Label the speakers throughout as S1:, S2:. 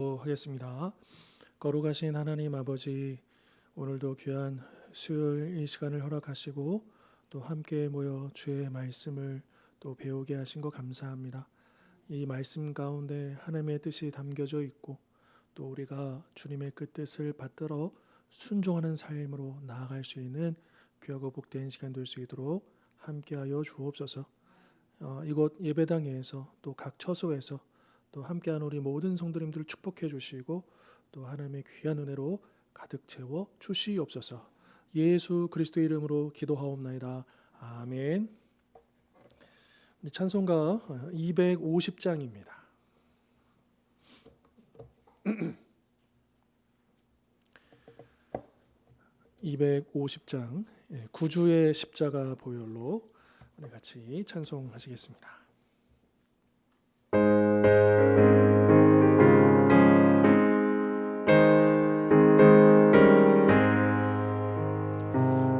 S1: 하겠습니다. 거룩하신 하나님 아버지, 오늘도 귀한 수요일 이 시간을 허락하시고 또 함께 모여 주의 말씀을 또 배우게 하신 것 감사합니다. 이 말씀 가운데 하나님의 뜻이 담겨져 있고 또 우리가 주님의 그 뜻을 받들어 순종하는 삶으로 나아갈 수 있는 귀하고 복된 시간 될 수 있도록 함께하여 주옵소서. 이곳 예배당에서 또 각 처소에서 또 함께한 우리 모든 성도님들을 축복해 주시고 또 하나님의 귀한 은혜로 가득 채워 주시옵소서. 예수 그리스도의 이름으로 기도하옵나이다. 아멘. 우리 찬송가 250장입니다. 250장 구주의 십자가 보혈로 우리 같이 찬송하시겠습니다.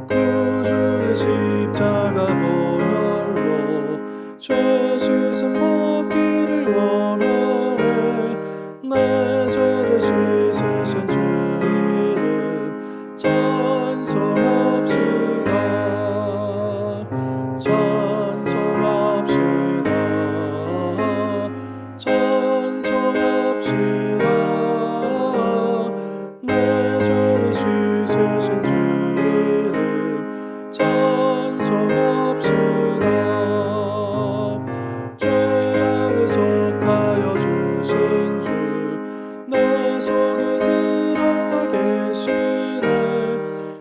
S1: 구주의 십자가 보혈로 죄 씻음 받기를 원하네. 내 죄를 씻으신 주 이름 찬송합시다. 찬송합시다. 찬송합시다. 내 죄를 씻으신 주 이름 찬송합시다. 죄악을 속하여 주신 주 내 속에 들어와 계시네.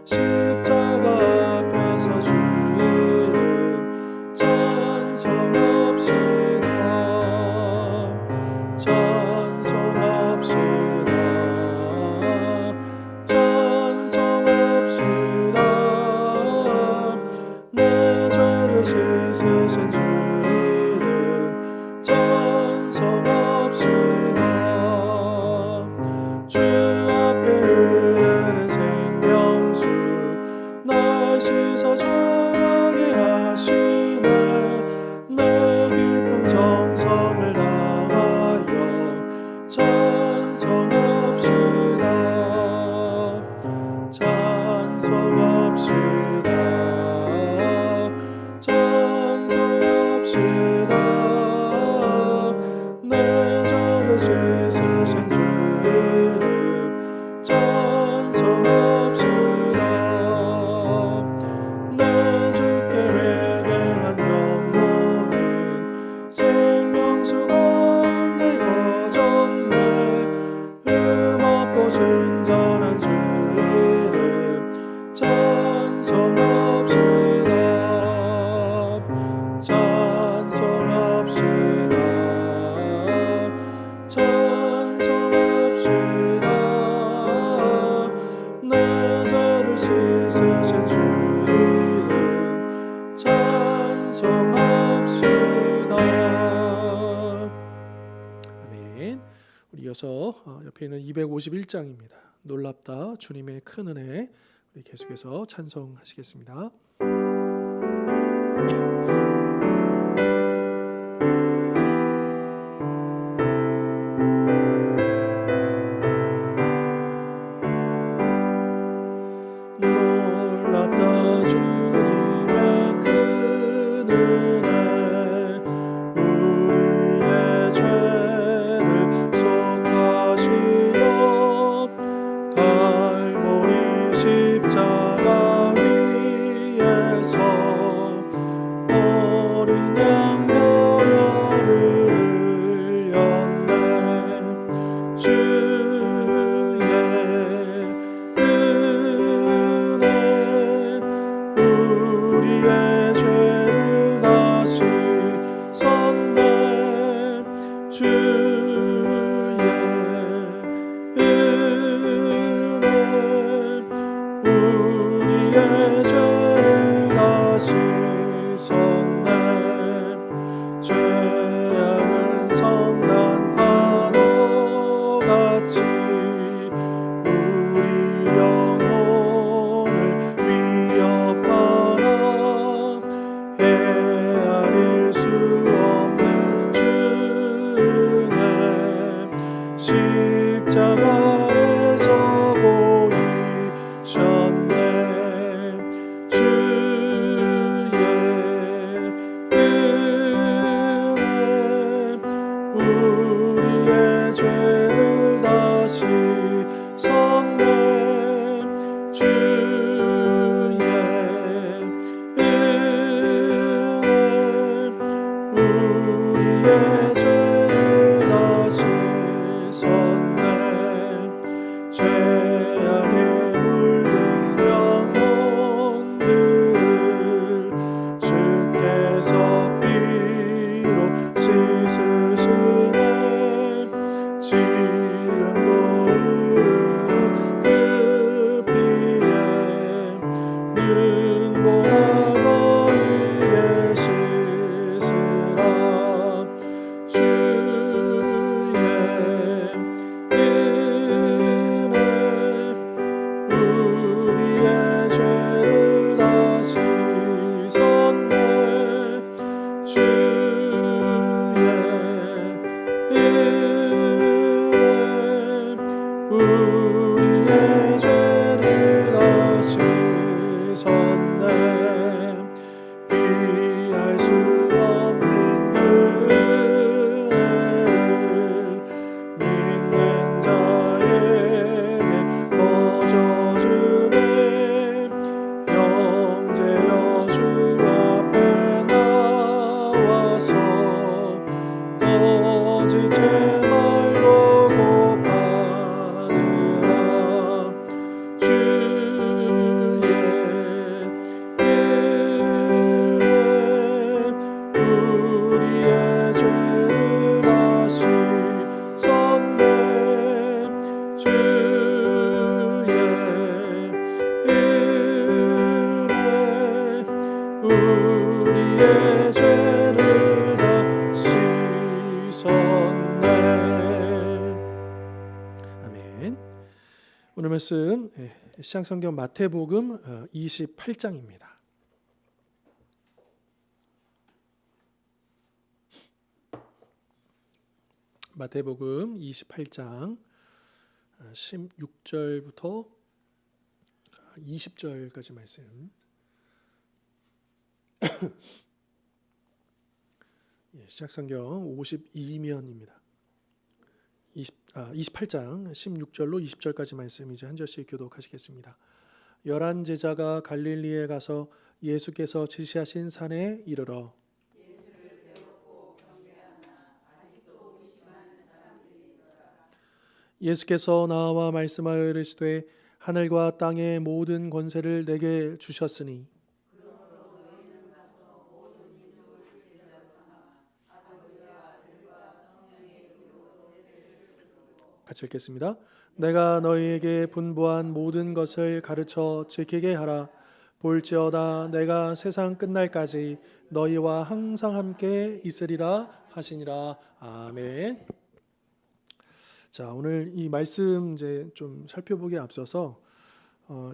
S1: 십자가 앞에서 주 이름 찬송합시다. 찬송합시다. 찬송합시다. 내 죄를 씻으신 주 이름 찬송합시다. 주 앞에 흐르는 생명수 날 씻어 정하게 하시네. 내 기쁨 정성을 다하여 찬송합시다. 찬송합시다. 찬송합시다. 내 죄를 씻으신 주 이름 찬송합시다. 내 주께 회개한 영혼은 생명수 가운데 거졌네. 흠없고 순전한 주 이름 찬송합시다. 찬송합시다. 찬송합시다. 내 죄를 씻으신 주 이름 찬송합시다. 아멘. 우리 이어서 옆에 있는 251장입니다. 놀랍다 주님의 큰 은혜. 우리 계속해서 찬송하시겠습니다. 놀랍다 주님의 큰 은혜. 우리의 죄를 속하시어 갈보리 십자가 위에서 어린 양 보혈을 흘렸네. 주의 은혜 우리의 죄를 다시 씻었네. 주의 은혜 우리의 죄를 다시 씻었네. 죄악은 성난 파도같이 우리 영혼을 위협하나. 헤아릴 수 없는 주의 시 십자가에서 보이셨네. 주의 은혜 우리의 죄를 다시 섰네. 주의 은혜 우리의 죄를 다시 섰네. 죄악에 물든 영혼들을 주께서 피로 씻으시네. 지금도 흐르는 그 피에 눈보라 너희의 씻으라. 주의 은혜 우리의 죄를 다시 섰네. 주의 은혜 우리의 죄를 다시 섰네. 비할 수 없는 그 은혜를 믿는 자에게 거저주네. 형제여 주 앞에 나와서 떠지지 말고 곧 받으라. 주의 은혜 우리의 죄를 다시 섰네. 주의 은혜 우리의 죄를 다시 섰네. 아멘. 오늘 말씀 시향성경 마태복음 28장입니다. 마태복음 28장 16절부터 20절까지 말씀. 시작성경 52면입니다. 28장 16절로 20절까지 말씀 이제 한 절씩 교독하시겠습니다. 열한 제자가 갈릴리에 가서 예수께서 지시하신 산에 이르러 예수께서 나와 말씀하여 이르시되 하늘과 땅의 모든 권세를 내게 주셨으니 같이 읽겠습니다. 내가 너희에게 분부한 모든 것을 가르쳐 지키게 하라. 볼지어다 내가 세상 끝날까지 너희와 항상 함께 있으리라 하시니라. 아멘. 자, 오늘 이 말씀 이제 좀 살펴보기에 앞서서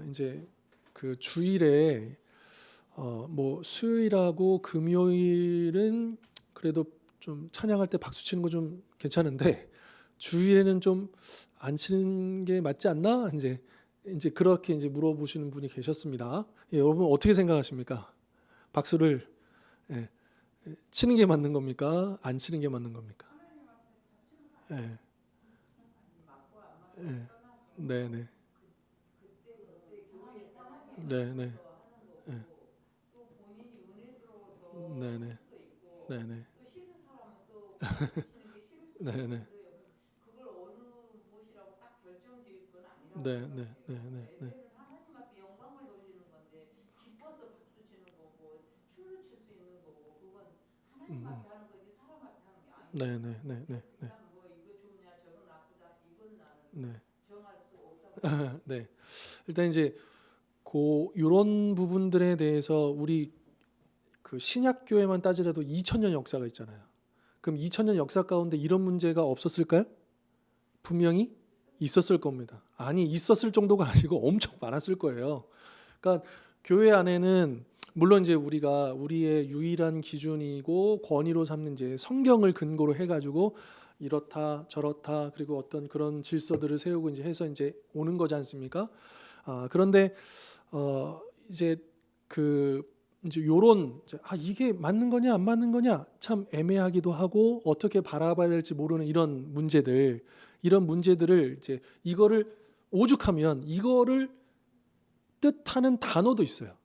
S1: 이제 그 주일에 뭐 수요일하고 금요일은 그래도 좀 찬양할 때 박수 치는 거 좀 괜찮은데 주일에는 좀 안 치는 게 맞지 않나? 이제 그렇게 이제 물어보시는 분이 계셨습니다. 여러분 어떻게 생각하십니까? 박수를 치는 게 맞는 겁니까? 안 치는 게 맞는 겁니까? 네, 네, 네, 네, 네, 네, 네, 네, 네, 네, 네. 네, 네, 네, 네, 네.
S2: 하나님 앞에 영광을 돌리는 건데 기뻐서 박수 치는 거고 춤을 출 수 있는 거고 그건 하나님 앞에 하는 거지 사람 앞에 하는 게 아니에요.
S1: 네, 네, 네, 네, 네.
S2: 그냥 뭐 이거 좋냐 저거 나쁘다 이건 나는
S1: 네.
S2: 정할 수 없다고.
S1: 네. 일단 이제 이런 부분들에 대해서 우리 그 신약교회만 따지더라도 2000년 역사가 있잖아요. 그럼 2000년 역사 가운데 이런 문제가 없었을까요? 분명히 있었을 겁니다. 아니 있었을 정도가 아니고 엄청 많았을 거예요. 그러니까 교회 안에는 물론 이제 우리가 우리의 유일한 기준이고 권위로 삼는 이제 성경을 근거로 해가지고 이렇다 저렇다 그리고 어떤 그런 질서들을 세우고 이제 해서 이제 오는 거지 않습니까? 그런데 이제 그 이제 요런 이게 맞는 거냐 안 맞는 거냐 참 애매하기도 하고 어떻게 바라봐야 될지 모르는 이런 문제들을 이제 이거를 오죽하면 이거를 뜻하는 단어도 있어요.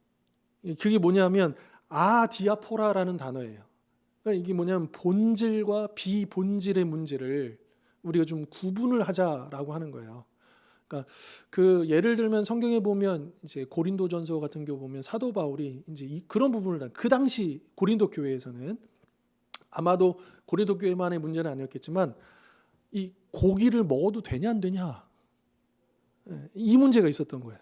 S1: 그게 뭐냐면 아디아포라라는 단어예요. 그러니까 이게 뭐냐면 본질과 비본질의 문제를 우리가 좀 구분을 하자라고 하는 거예요. 그러니까 그 예를 들면 성경에 보면 이제 고린도전서 같은 경우 보면 사도 바울이 이제 그런 부분을 그 당시 고린도 교회에서는 아마도 고린도 교회만의 문제는 아니었겠지만 이 고기를 먹어도 되냐 안 되냐 이 문제가 있었던 거예요.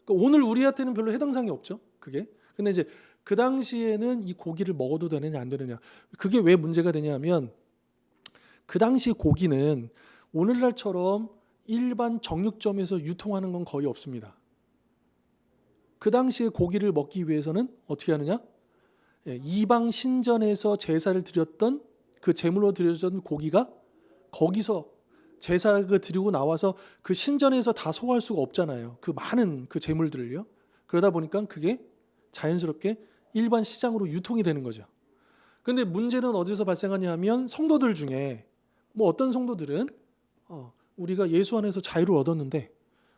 S1: 그러니까 오늘 우리한테는 별로 해당 사항이 없죠. 그게. 근데 이제 그 당시에는 이 고기를 먹어도 되느냐 안 되느냐 그게 왜 문제가 되냐면 그 당시 고기는 오늘날처럼 일반 정육점에서 유통하는 건 거의 없습니다. 그 당시에 고기를 먹기 위해서는 어떻게 하느냐? 이방 신전에서 제사를 드렸던 그 제물로 드려졌던 고기가 거기서 제사를 드리고 나와서 그 신전에서 다 소화할 수가 없잖아요. 그 많은 그 제물들을요. 그러다 보니까 그게 자연스럽게 일반 시장으로 유통이 되는 거죠. 그런데 문제는 어디서 발생하냐 하면 성도들 중에 뭐 어떤 성도들은 우리가 예수 안에서 자유를 얻었는데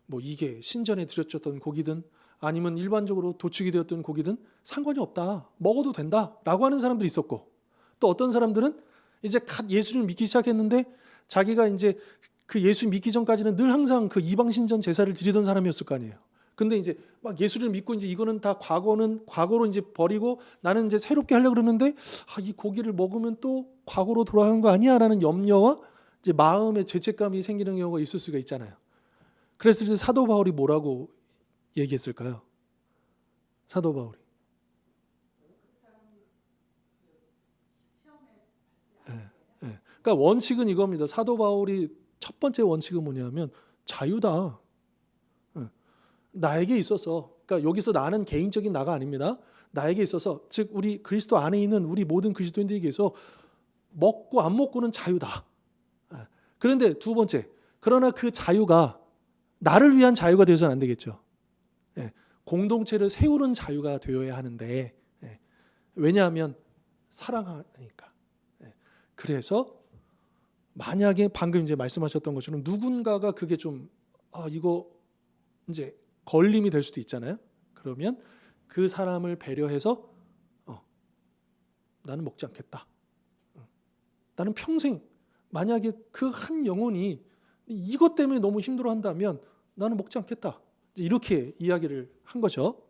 S1: 뭐 이게 신전에 드려졌던 고기든 아니면 일반적으로 도축이 되었던 고기든 상관이 없다. 먹어도 된다라고 하는 사람들이 있었고 또 어떤 사람들은 이제 갓 예수를 믿기 시작했는데 자기가 이제 그 예수 믿기 전까지는 늘 항상 그 이방 신전 제사를 드리던 사람이었을 거 아니에요. 근데 이제 막 예수를 믿고 이제 이거는 다 과거로 이제 버리고 나는 이제 새롭게 하려고 그러는데 이 고기를 먹으면 또 과거로 돌아가는 거 아니야라는 염려와 이제 마음의 죄책감이 생기는 경우가 있을 수가 있잖아요. 그랬을 때 사도 바울이 뭐라고 얘기했을까요? 사도 바울이. 그러니까 원칙은 이겁니다. 사도 바울이 첫 번째 원칙은 뭐냐면 자유다. 나에게 있어서, 그러니까 여기서 나는 개인적인 나가 아닙니다. 나에게 있어서, 즉 우리 그리스도 안에 있는 우리 모든 그리스도인들에게서 먹고 안 먹고는 자유다. 그런데 두 번째, 그러나 그 자유가 나를 위한 자유가 되어서는 안 되겠죠. 공동체를 세우는 자유가 되어야 하는데 왜냐하면 사랑하니까. 그래서 만약에 방금 이제 말씀하셨던 것처럼 누군가가 그게 좀 이거 이제 걸림이 될 수도 있잖아요. 그러면 그 사람을 배려해서 나는 먹지 않겠다. 나는 평생 만약에 그 한 영혼이 이것 때문에 너무 힘들어한다면 나는 먹지 않겠다. 이렇게 이야기를 한 거죠.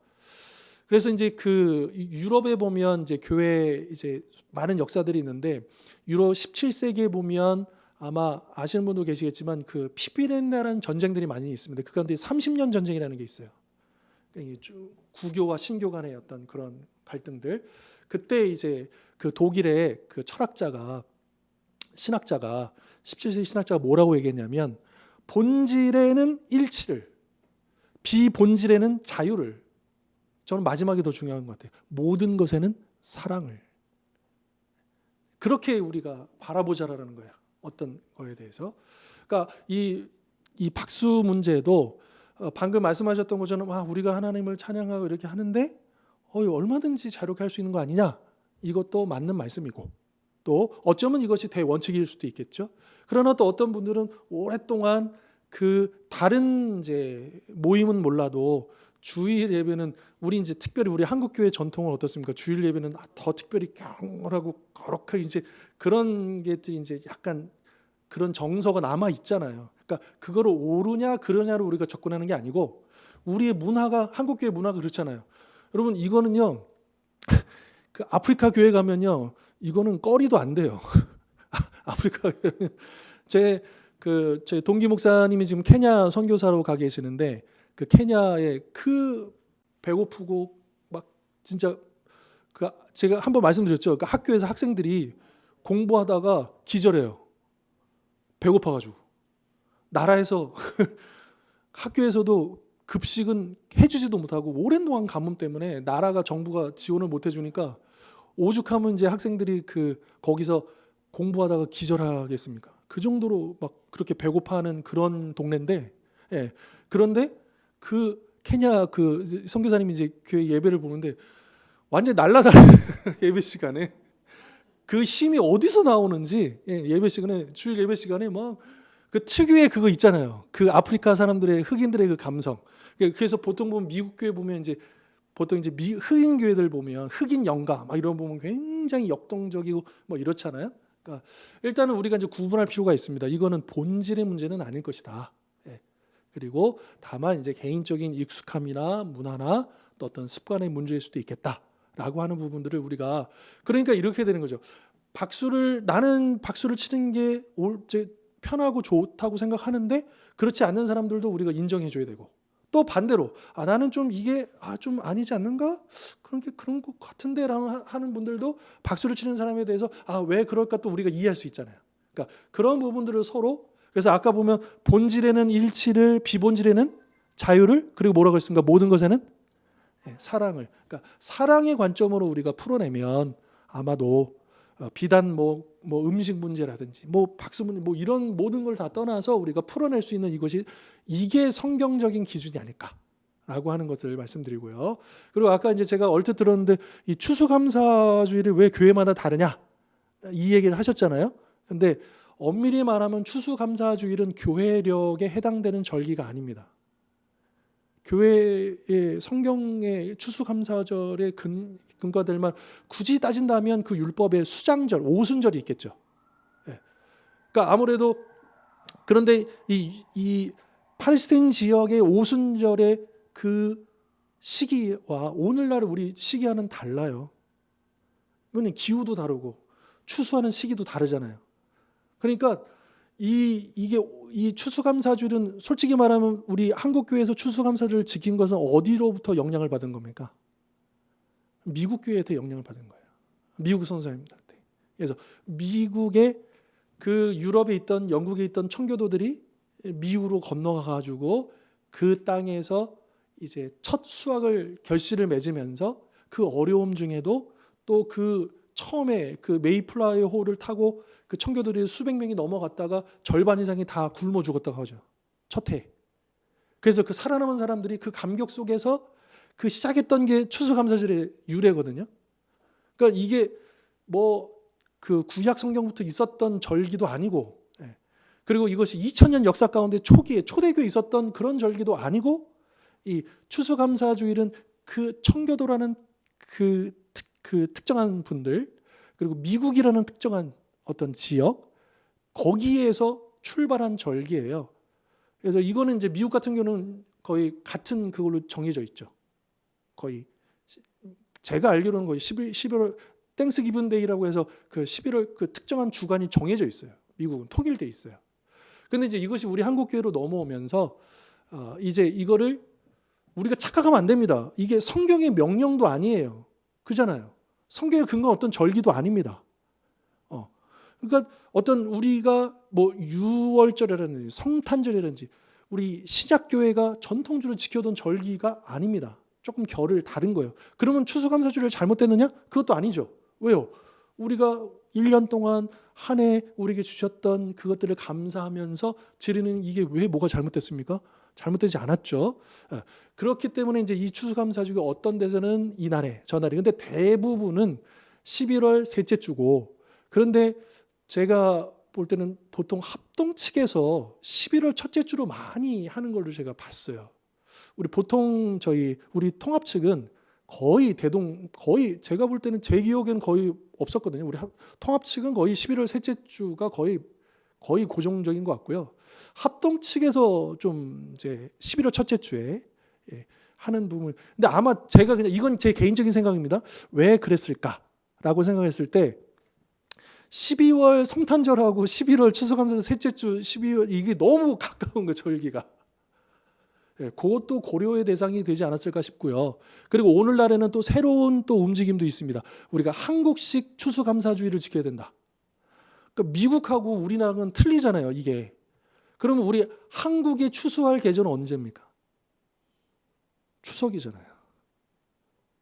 S1: 그래서 이제 그 유럽에 보면 이제 교회 이제 많은 역사들이 있는데 유럽 17세기에 보면 아마 아시는 분도 계시겠지만 그 피비린내라는 전쟁들이 많이 있습니다. 그 가운데 30년 전쟁이라는 게 있어요. 그러니까 쭉 구교와 신교 간의 어떤 그런 갈등들. 그때 이제 그 독일의 그 신학자가 17세기 신학자가 뭐라고 얘기했냐면 본질에는 일치를, 비본질에는 자유를. 저는 마지막이 더 중요한 것 같아요. 모든 것에는 사랑을. 그렇게 우리가 바라보자라는 거야. 어떤 거에 대해서. 그러니까 이 박수 문제도 방금 말씀하셨던 것처럼 우리가 하나님을 찬양하고 이렇게 하는데 얼마든지 자유롭게 할 수 있는 거 아니냐. 이것도 맞는 말씀이고 또 어쩌면 이것이 대원칙일 수도 있겠죠. 그러나 또 어떤 분들은 오랫동안 그 다른 이제 모임은 몰라도 주일 예배는 우리 이제 특별히 우리 한국 교회 전통은 어떻습니까? 주일 예배는 더 특별히 경건하고 거룩하게 이제 그런 게들이 이제 약간 그런 정서가 남아 있잖아요. 그러니까 그거를 옳으냐 그러냐로 우리가 접근하는 게 아니고 우리의 문화가 한국 교회 문화가 그렇잖아요. 여러분 이거는요. 그 아프리카 교회 가면요. 이거는 꺼리도 안 돼요. 아프리카 교회 제 동기 목사님이 지금 케냐 선교사로 가 계시는데 그 케냐에 그 배고프고 막 진짜 제가 한번 말씀드렸죠. 그 학교에서 학생들이 공부하다가 기절해요. 배고파가지고 나라에서 학교에서도 급식은 해주지도 못하고 오랜 동안 가뭄 때문에 나라가 정부가 지원을 못 해주니까 오죽하면 이제 학생들이 거기서 공부하다가 기절하겠습니까? 그 정도로 막 그렇게 배고파하는 그런 동네인데, 예. 그런데 그 케냐 그 선교사님이 이제 교회 예배를 보는데 완전 날라다니는 예배 시간에 그 힘이 어디서 나오는지, 예, 예배 시간에 주일 예배 시간에 막 그 특유의 그거 있잖아요. 그 아프리카 사람들의 흑인들의 그 감성. 그래서 보통 보면 미국 교회 보면 이제 보통 이제 흑인 교회들 보면 흑인 연가 막 이런 거 보면 굉장히 역동적이고 뭐 이렇잖아요. 그러니까 일단은 우리가 이제 구분할 필요가 있습니다. 이거는 본질의 문제는 아닐 것이다. 예. 그리고 다만 이제 개인적인 익숙함이나 문화나 또 어떤 습관의 문제일 수도 있겠다라고 하는 부분들을 우리가 그러니까 이렇게 되는 거죠. 나는 박수를 치는 게 편하고 좋다고 생각하는데 그렇지 않는 사람들도 우리가 인정해줘야 되고 또 반대로 나는 좀 이게 좀 아니지 않는가 그런 것 같은데라고 하는 분들도 박수를 치는 사람에 대해서 왜 그럴까 또 우리가 이해할 수 있잖아요. 그러니까 그런 부분들을 서로 그래서 아까 보면 본질에는 일치를 비본질에는 자유를 그리고 뭐라고 했습니까? 모든 것에는 사랑을. 그러니까 사랑의 관점으로 우리가 풀어내면 아마도 비단 뭐 음식 문제라든지 뭐 박수 문제 뭐 이런 모든 걸 다 떠나서 우리가 풀어낼 수 있는 이게 성경적인 기준이 아닐까라고 하는 것을 말씀드리고요. 그리고 아까 이제 제가 얼핏 들었는데 이 추수감사주일이 왜 교회마다 다르냐 이 얘기를 하셨잖아요. 근데 엄밀히 말하면 추수감사주일은 교회력에 해당되는 절기가 아닙니다. 교회의 성경의 추수감사절의 근거될 만 굳이 따진다면 그 율법의 수장절, 오순절이 있겠죠. 예. 그러니까 아무래도 그런데 이 팔스틴 지역의 오순절의 그 시기와 오늘날 우리 시기와는 달라요. 이거는 기후도 다르고 추수하는 시기도 다르잖아요. 그러니까 이 추수감사주일은 솔직히 말하면 우리 한국교회에서 추수감사주일을 지킨 것은 어디로부터 영향을 받은 겁니까? 미국 교회한테 영향을 받은 거예요. 미국 선생님들한테. 그래서 미국의 그 유럽에 있던 영국에 있던 청교도들이 미국으로 건너가 가지고 그 땅에서 이제 첫 수확을 결실을 맺으면서 그 어려움 중에도 또 그 처음에 그 메이플라이어 호를 타고 그 청교도들이 수백 명이 넘어갔다가 절반 이상이 다 굶어 죽었다고 하죠. 첫 해. 그래서 그 살아남은 사람들이 그 감격 속에서 그 시작했던 게 추수감사절의 유래거든요. 그러니까 이게 뭐 그 구약 성경부터 있었던 절기도 아니고, 그리고 이것이 2000년 역사 가운데 초기에 초대교에 있었던 그런 절기도 아니고, 이 추수감사주일은 그 청교도라는 그 특정한 분들 그리고 미국이라는 특정한 어떤 지역 거기에서 출발한 절기예요. 그래서 이거는 이제 미국 같은 경우는 거의 같은 그걸로 정해져 있죠. 거의 제가 알기로는 거의 11월 땡스기븐 데이라고 해서 그 11월 그 특정한 주간이 정해져 있어요. 미국은 통일돼 있어요. 근데 이제 이것이 우리 한국 교회로 넘어오면서 이제 이거를 우리가 착각하면 안 됩니다. 이게 성경의 명령도 아니에요. 그잖아요. 성경에 근거한 어떤 절기도 아닙니다. 그러니까 어떤 우리가 뭐 유월절이라든지 성탄절이라든지 우리 신약교회가 전통주로 지켜던 절기가 아닙니다. 조금 결을 다른 거예요. 그러면 추수감사주일을 잘못됐느냐? 그것도 아니죠. 왜요? 우리가 1년 동안 한 해 우리에게 주셨던 그것들을 감사하면서 드리는 이게 왜 뭐가 잘못됐습니까? 잘못되지 않았죠. 그렇기 때문에 이제 이 추수감사주가 어떤 데서는 이날에 저날에 근데 대부분은 11월 셋째 주고 그런데 제가 볼 때는 보통 합동 측에서 11월 첫째 주로 많이 하는 걸로 제가 봤어요. 우리 통합 측은 거의 제가 볼 때는 제 기억에는 거의 없었거든요. 우리 통합 측은 거의 11월 셋째 주가 거의 고정적인 것 같고요. 합동 측에서 좀 이제 11월 첫째 주에 하는 부분. 근데 아마 제가 그냥 이건 제 개인적인 생각입니다. 왜 그랬을까라고 생각했을 때 12월 성탄절하고 11월 추수감사 셋째 주 12월 이게 너무 가까운 거 절기가. 그것도 고려의 대상이 되지 않았을까 싶고요. 그리고 오늘날에는 또 새로운 또 움직임도 있습니다. 우리가 한국식 추수감사주의를 지켜야 된다. 그러니까 미국하고 우리나라는 틀리잖아요. 이게. 그러면 우리 한국의 추수할 계절은 언제입니까? 추석이잖아요.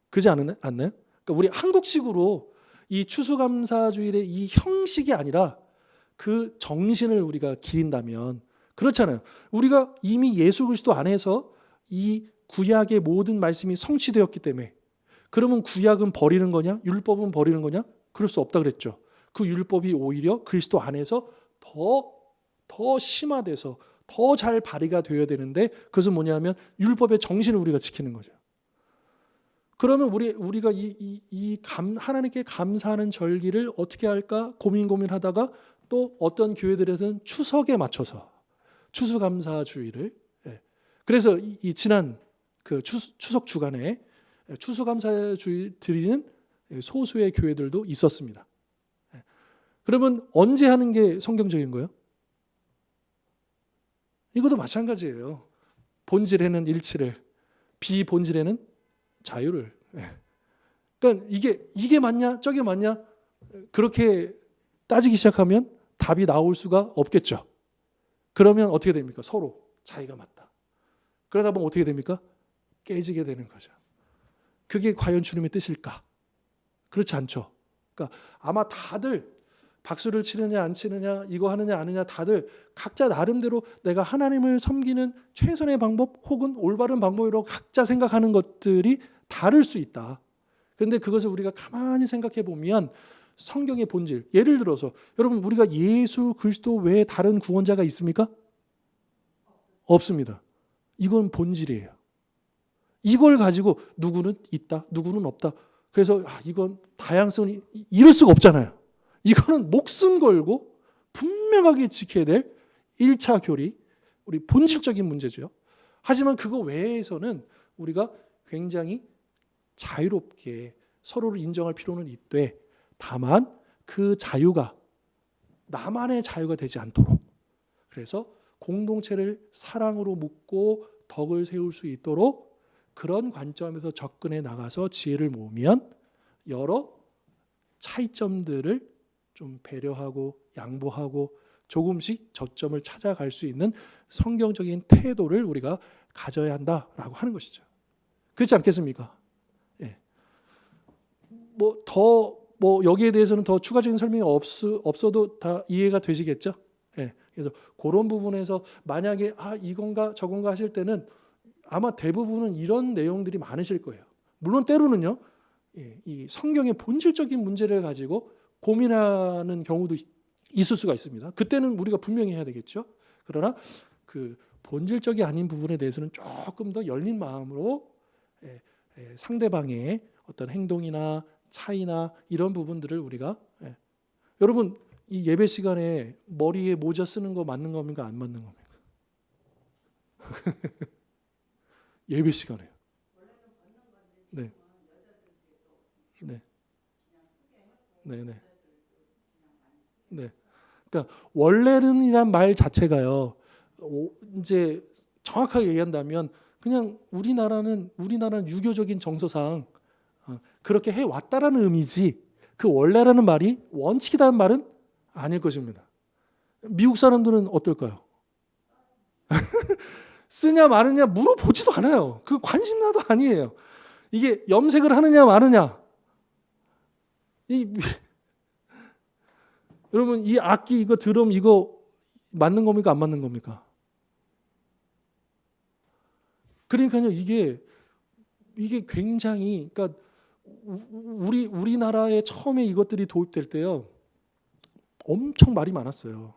S1: 그렇지 않나요? 그러니까 우리 한국식으로 이 추수감사주일의 이 형식이 아니라 그 정신을 우리가 기린다면, 그렇잖아요. 우리가 이미 예수 그리스도 안에서 이 구약의 모든 말씀이 성취되었기 때문에, 그러면 구약은 버리는 거냐? 율법은 버리는 거냐? 그럴 수 없다 그랬죠. 그 율법이 오히려 그리스도 안에서 더 심화돼서 더 잘 발휘가 되어야 되는데, 그것은 뭐냐면 율법의 정신을 우리가 지키는 거죠. 그러면 우리가 하나님께 감사하는 절기를 어떻게 할까 고민하다가 또 어떤 교회들에서는 추석에 맞춰서 추수감사주의를, 그래서 이 지난 그 추석 주간에 추수감사주의 드리는 소수의 교회들도 있었습니다. 그러면 언제 하는 게 성경적인 거예요? 이것도 마찬가지예요. 본질에는 일치를, 비본질에는 자유를. 그러니까 이게 맞냐, 저게 맞냐, 그렇게 따지기 시작하면 답이 나올 수가 없겠죠. 그러면 어떻게 됩니까? 서로 자기가 맞다. 그러다 보면 어떻게 됩니까? 깨지게 되는 거죠. 그게 과연 주님의 뜻일까? 그렇지 않죠. 그러니까 아마 다들 박수를 치느냐 안 치느냐, 이거 하느냐 안 하느냐, 다들 각자 나름대로 내가 하나님을 섬기는 최선의 방법 혹은 올바른 방법으로 각자 생각하는 것들이 다를 수 있다. 그런데 그것을 우리가 가만히 생각해 보면 성경의 본질, 예를 들어서 여러분, 우리가 예수 그리스도 외에 다른 구원자가 있습니까? 없습니다. 이건 본질이에요. 이걸 가지고 누구는 있다, 누구는 없다. 그래서 이건 다양성이 이럴 수가 없잖아요. 이거는 목숨 걸고 분명하게 지켜야 될 1차 교리, 우리 본질적인 문제죠. 하지만 그거 외에서는 우리가 굉장히 자유롭게 서로를 인정할 필요는 있되, 다만 그 자유가 나만의 자유가 되지 않도록, 그래서 공동체를 사랑으로 묶고 덕을 세울 수 있도록 그런 관점에서 접근해 나가서 지혜를 모으면 여러 차이점들을 좀 배려하고 양보하고 조금씩 저점을 찾아갈 수 있는 성경적인 태도를 우리가 가져야 한다라고 하는 것이죠. 그렇지 않겠습니까? 예. 여기에 대해서는 더 추가적인 설명이 없어도 다 이해가 되시겠죠? 예. 그래서 그런 부분에서 만약에 이건가 저건가 하실 때는 아마 대부분은 이런 내용들이 많으실 거예요. 물론 때로는요, 이 성경의 본질적인 문제를 가지고 고민하는 경우도 있을 수가 있습니다. 그때는 우리가 분명히 해야 되겠죠. 그러나 그 본질적이 아닌 부분에 대해서는 조금 더 열린 마음으로 상대방의 어떤 행동이나 차이나 이런 부분들을 우리가, 여러분, 이 예배 시간에 머리에 모자 쓰는 거 맞는 겁니까? 안 맞는 겁니까? 예배 시간에요. 네. 네. 네. 네. 네. 그러니까 원래는이란 말 자체가요, 이제 정확하게 얘기한다면 그냥 우리나라는 유교적인 정서상 그렇게 해 왔다라는 의미지, 그 원래라는 말이 원칙이라는 말은 아닐 것입니다. 미국 사람들은 어떨까요? 쓰냐 마느냐 물어보지도 않아요. 그 관심나도 아니에요. 이게 염색을 하느냐 마느냐. 여러분, 이 악기, 이거 드럼, 이거 맞는 겁니까? 안 맞는 겁니까? 그러니까요, 이게 굉장히, 그러니까 우리나라에 처음에 이것들이 도입될 때요, 엄청 말이 많았어요.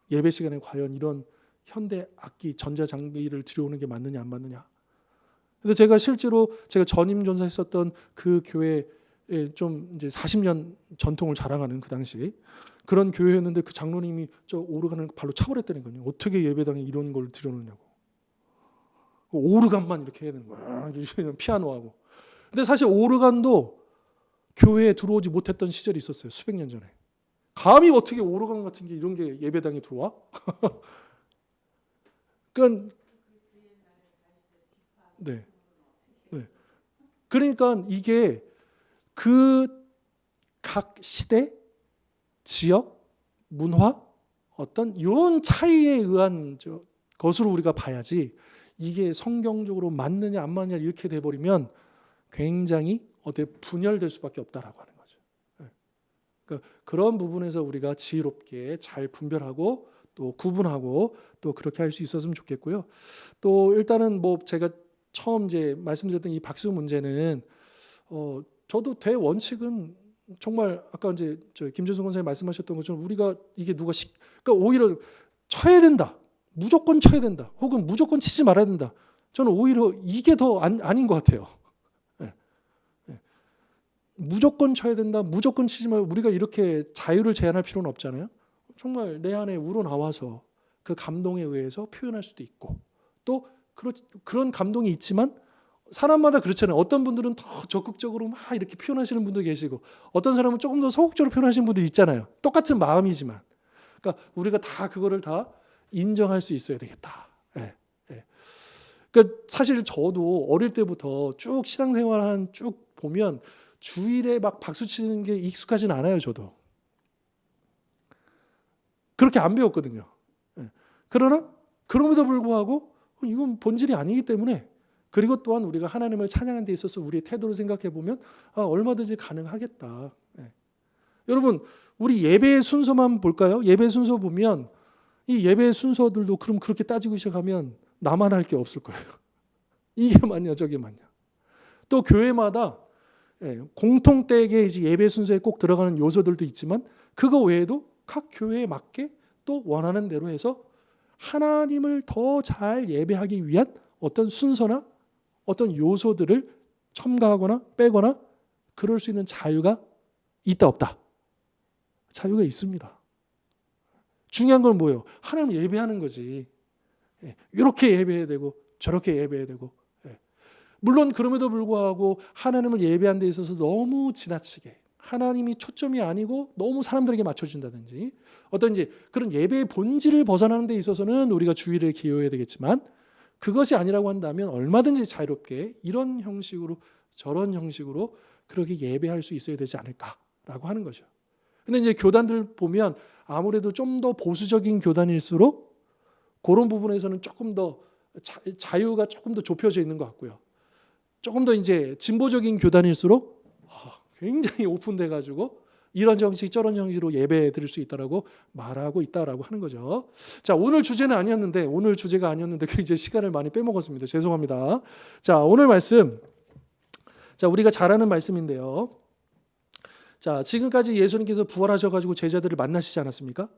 S1: 예배 시간에 과연 이런 현대 악기, 전자 장비를 들여오는 게 맞느냐 안 맞느냐. 그래서 제가 실제로 전임 전사했었던 그 교회에 좀 이제 40년 전통을 자랑하는 그 당시 그런 교회였는데, 그 장로님이 저 오르간을 발로 차버렸다는 거예요. 어떻게 예배당에 이런 걸 들여놓냐고. 오르간만 이렇게 해야 되는 거야. 피아노하고. 근데 사실 오르간도 교회에 들어오지 못했던 시절이 있었어요. 수백 년 전에. 감히 어떻게 오르간 같은 게 이런 게 예배당에 들어와? 그러니까 네. 그러니까 이게 그 각 시대, 지역, 문화, 어떤 이런 차이에 의한 것으로 우리가 봐야지, 이게 성경적으로 맞느냐 안 맞느냐 이렇게 돼버리면 굉장히 분열될 수밖에 없다라고 하는 거죠. 그러니까 그런 부분에서 우리가 지혜롭게 잘 분별하고 또 구분하고 또 그렇게 할 수 있었으면 좋겠고요. 또 일단은 뭐 제가 처음 이제 말씀드렸던 이 박수 문제는 저도 대원칙은 정말 아까 이제 저 김준성 선생님 말씀하셨던 것처럼 우리가 이게 그러니까 오히려 쳐야 된다, 무조건 쳐야 된다, 혹은 무조건 치지 말아야 된다. 저는 오히려 이게 더 아닌 것 같아요. 예, 예. 무조건 쳐야 된다, 무조건 치지 말고 우리가 이렇게 자유를 제한할 필요는 없잖아요. 정말 내 안에 우러나와서 그 감동에 의해서 표현할 수도 있고 또 그런 감동이 있지만 사람마다 그렇잖아요. 어떤 분들은 더 적극적으로 막 이렇게 표현하시는 분도 계시고 어떤 사람은 조금 더 소극적으로 표현하시는 분들이 있잖아요. 똑같은 마음이지만. 그러니까 우리가 다 그거를 다 인정할 수 있어야 되겠다. 예, 예. 그러니까 사실 저도 어릴 때부터 쭉 신앙생활 쭉 보면 주일에 막 박수 치는 게 익숙하진 않아요. 저도. 그렇게 안 배웠거든요. 예. 그러나 그럼에도 불구하고 이건 본질이 아니기 때문에 그리고 또한 우리가 하나님을 찬양하는 데 있어서 우리의 태도를 생각해 보면 얼마든지 가능하겠다. 예. 여러분 우리 예배의 순서만 볼까요? 예배 순서 보면 이 예배의 순서들도 그럼 그렇게 따지고 시작하면 나만 할 게 없을 거예요. 이게 맞냐 저게 맞냐. 또 교회마다 공통되게 이제 예배 순서에 꼭 들어가는 요소들도 있지만 그거 외에도 각 교회에 맞게 또 원하는 대로 해서 하나님을 더 잘 예배하기 위한 어떤 순서나 어떤 요소들을 첨가하거나 빼거나 그럴 수 있는 자유가 있다 없다? 자유가 있습니다. 중요한 건 뭐예요? 하나님을 예배하는 거지. 이렇게 예배해야 되고 저렇게 예배해야 되고. 물론 그럼에도 불구하고 하나님을 예배하는 데 있어서 너무 지나치게 하나님이 초점이 아니고 너무 사람들에게 맞춰준다든지 어떤 이제 그런 예배의 본질을 벗어나는 데 있어서는 우리가 주의를 기울여야 되겠지만 그것이 아니라고 한다면 얼마든지 자유롭게 이런 형식으로 저런 형식으로 그렇게 예배할 수 있어야 되지 않을까라고 하는 거죠. 근데 이제 교단들 보면 아무래도 좀 더 보수적인 교단일수록 그런 부분에서는 조금 더 자유가 조금 더 좁혀져 있는 것 같고요. 조금 더 이제 진보적인 교단일수록 굉장히 오픈돼 가지고 이런 형식 저런 형식으로 예배 드릴 수 있다라고 말하고 있다라고 하는 거죠. 자, 오늘 주제가 아니었는데 이제 시간을 많이 빼먹었습니다. 죄송합니다. 자, 오늘 말씀. 자, 우리가 잘 아는 말씀인데요. 자, 지금까지 예수님께서 부활하셔 가지고 제자들을 만나시지 않았습니까?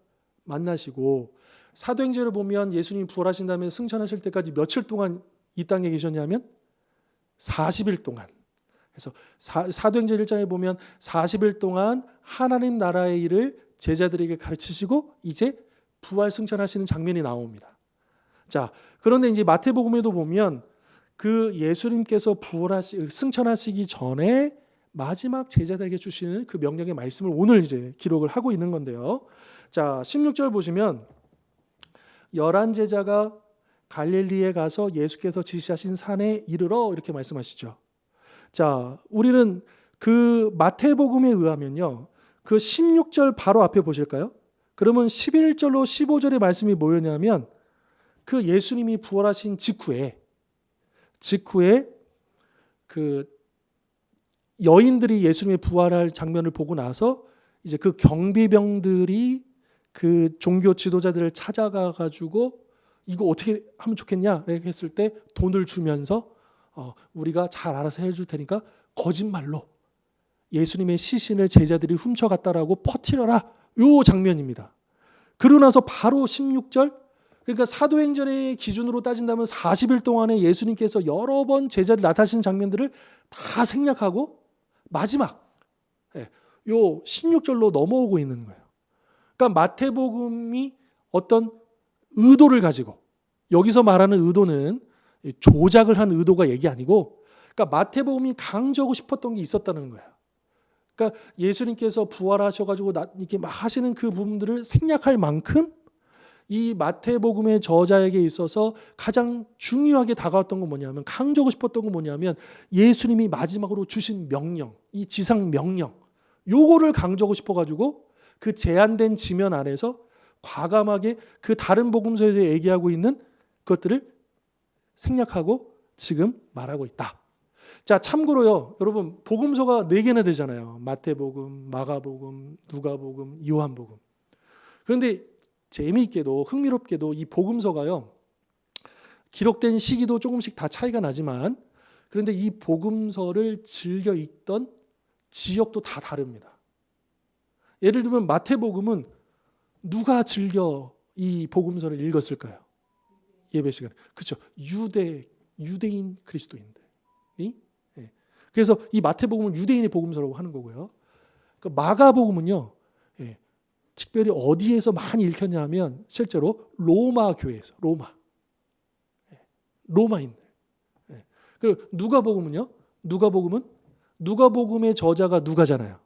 S1: 만나시고 사도행전을 보면 예수님이 부활하신 다음에 승천하실 때까지 며칠 동안 이 땅에 계셨냐면 40일 동안. 그래서 사도행전 1장에 보면 40일 동안 하나님 나라의 일을 제자들에게 가르치시고 이제 부활 승천하시는 장면이 나옵니다. 자, 그런데 이제 마태복음에도 보면 그 예수님께서 승천하시기 전에 마지막 제자들에게 주시는 그 명령의 말씀을 오늘 이제 기록을 하고 있는 건데요. 자, 16절 보시면 11제자가 갈릴리에 가서 예수께서 지시하신 산에 이르러 이렇게 말씀하시죠. 자, 우리는 그 마태복음에 의하면요. 그 16절 바로 앞에 보실까요? 그러면 11절로 15절의 말씀이 뭐였냐면 그 예수님이 부활하신 직후에 그 여인들이 예수님의 부활할 장면을 보고 나서 이제 그 경비병들이 그 종교 지도자들을 찾아가 가지고 이거 어떻게 하면 좋겠냐 했을 때 돈을 주면서 우리가 잘 알아서 해줄 테니까 거짓말로 예수님의 시신을 제자들이 훔쳐갔다라고 퍼뜨려라. 요 장면입니다. 그러고 나서 바로 16절 그러니까 사도행전의 기준으로 따진다면 40일 동안에 예수님께서 여러 번 제자들 나타나시는 장면들을 다 생략하고 마지막 요 16절로 넘어오고 있는 거예요. 그러니까 마태복음이 어떤 의도를 가지고 여기서 말하는 의도는 조작을 한 의도가 얘기 아니고 그러니까 마태복음이 강조하고 싶었던 게 있었다는 거예요. 그러니까 예수님께서 부활하셔가지고 이렇게 막 하시는 그 부분들을 생략할 만큼 이 마태복음의 저자에게 있어서 가장 중요하게 다가왔던 건 뭐냐면 강조하고 싶었던 건 뭐냐면 예수님이 마지막으로 주신 명령, 이 지상 명령 요거를 강조하고 싶어가지고 그 제한된 지면 안에서 과감하게 그 다른 복음서에서 얘기하고 있는 것들을 생략하고 지금 말하고 있다. 자, 참고로요. 여러분, 복음서가 4개나 되잖아요. 마태복음, 마가복음, 누가복음, 요한복음. 그런데 재미있게도 흥미롭게도 이 복음서가요. 기록된 시기도 조금씩 다 차이가 나지만 그런데 이 복음서를 즐겨 읽던 지역도 다 다릅니다. 예를 들면 마태복음은 누가 즐겨 이 복음서를 읽었을까요? 예배 시간에. 그렇죠. 유대인 그리스도인들이. 예. 그래서 이 마태복음은 유대인의 복음서라고 하는 거고요. 그 마가복음은요. 예. 특별히 어디에서 많이 읽혔냐면 실제로 로마 교회에서 로마인들. 예. 그리고 누가복음은요. 누가복음의 저자가 누가잖아요.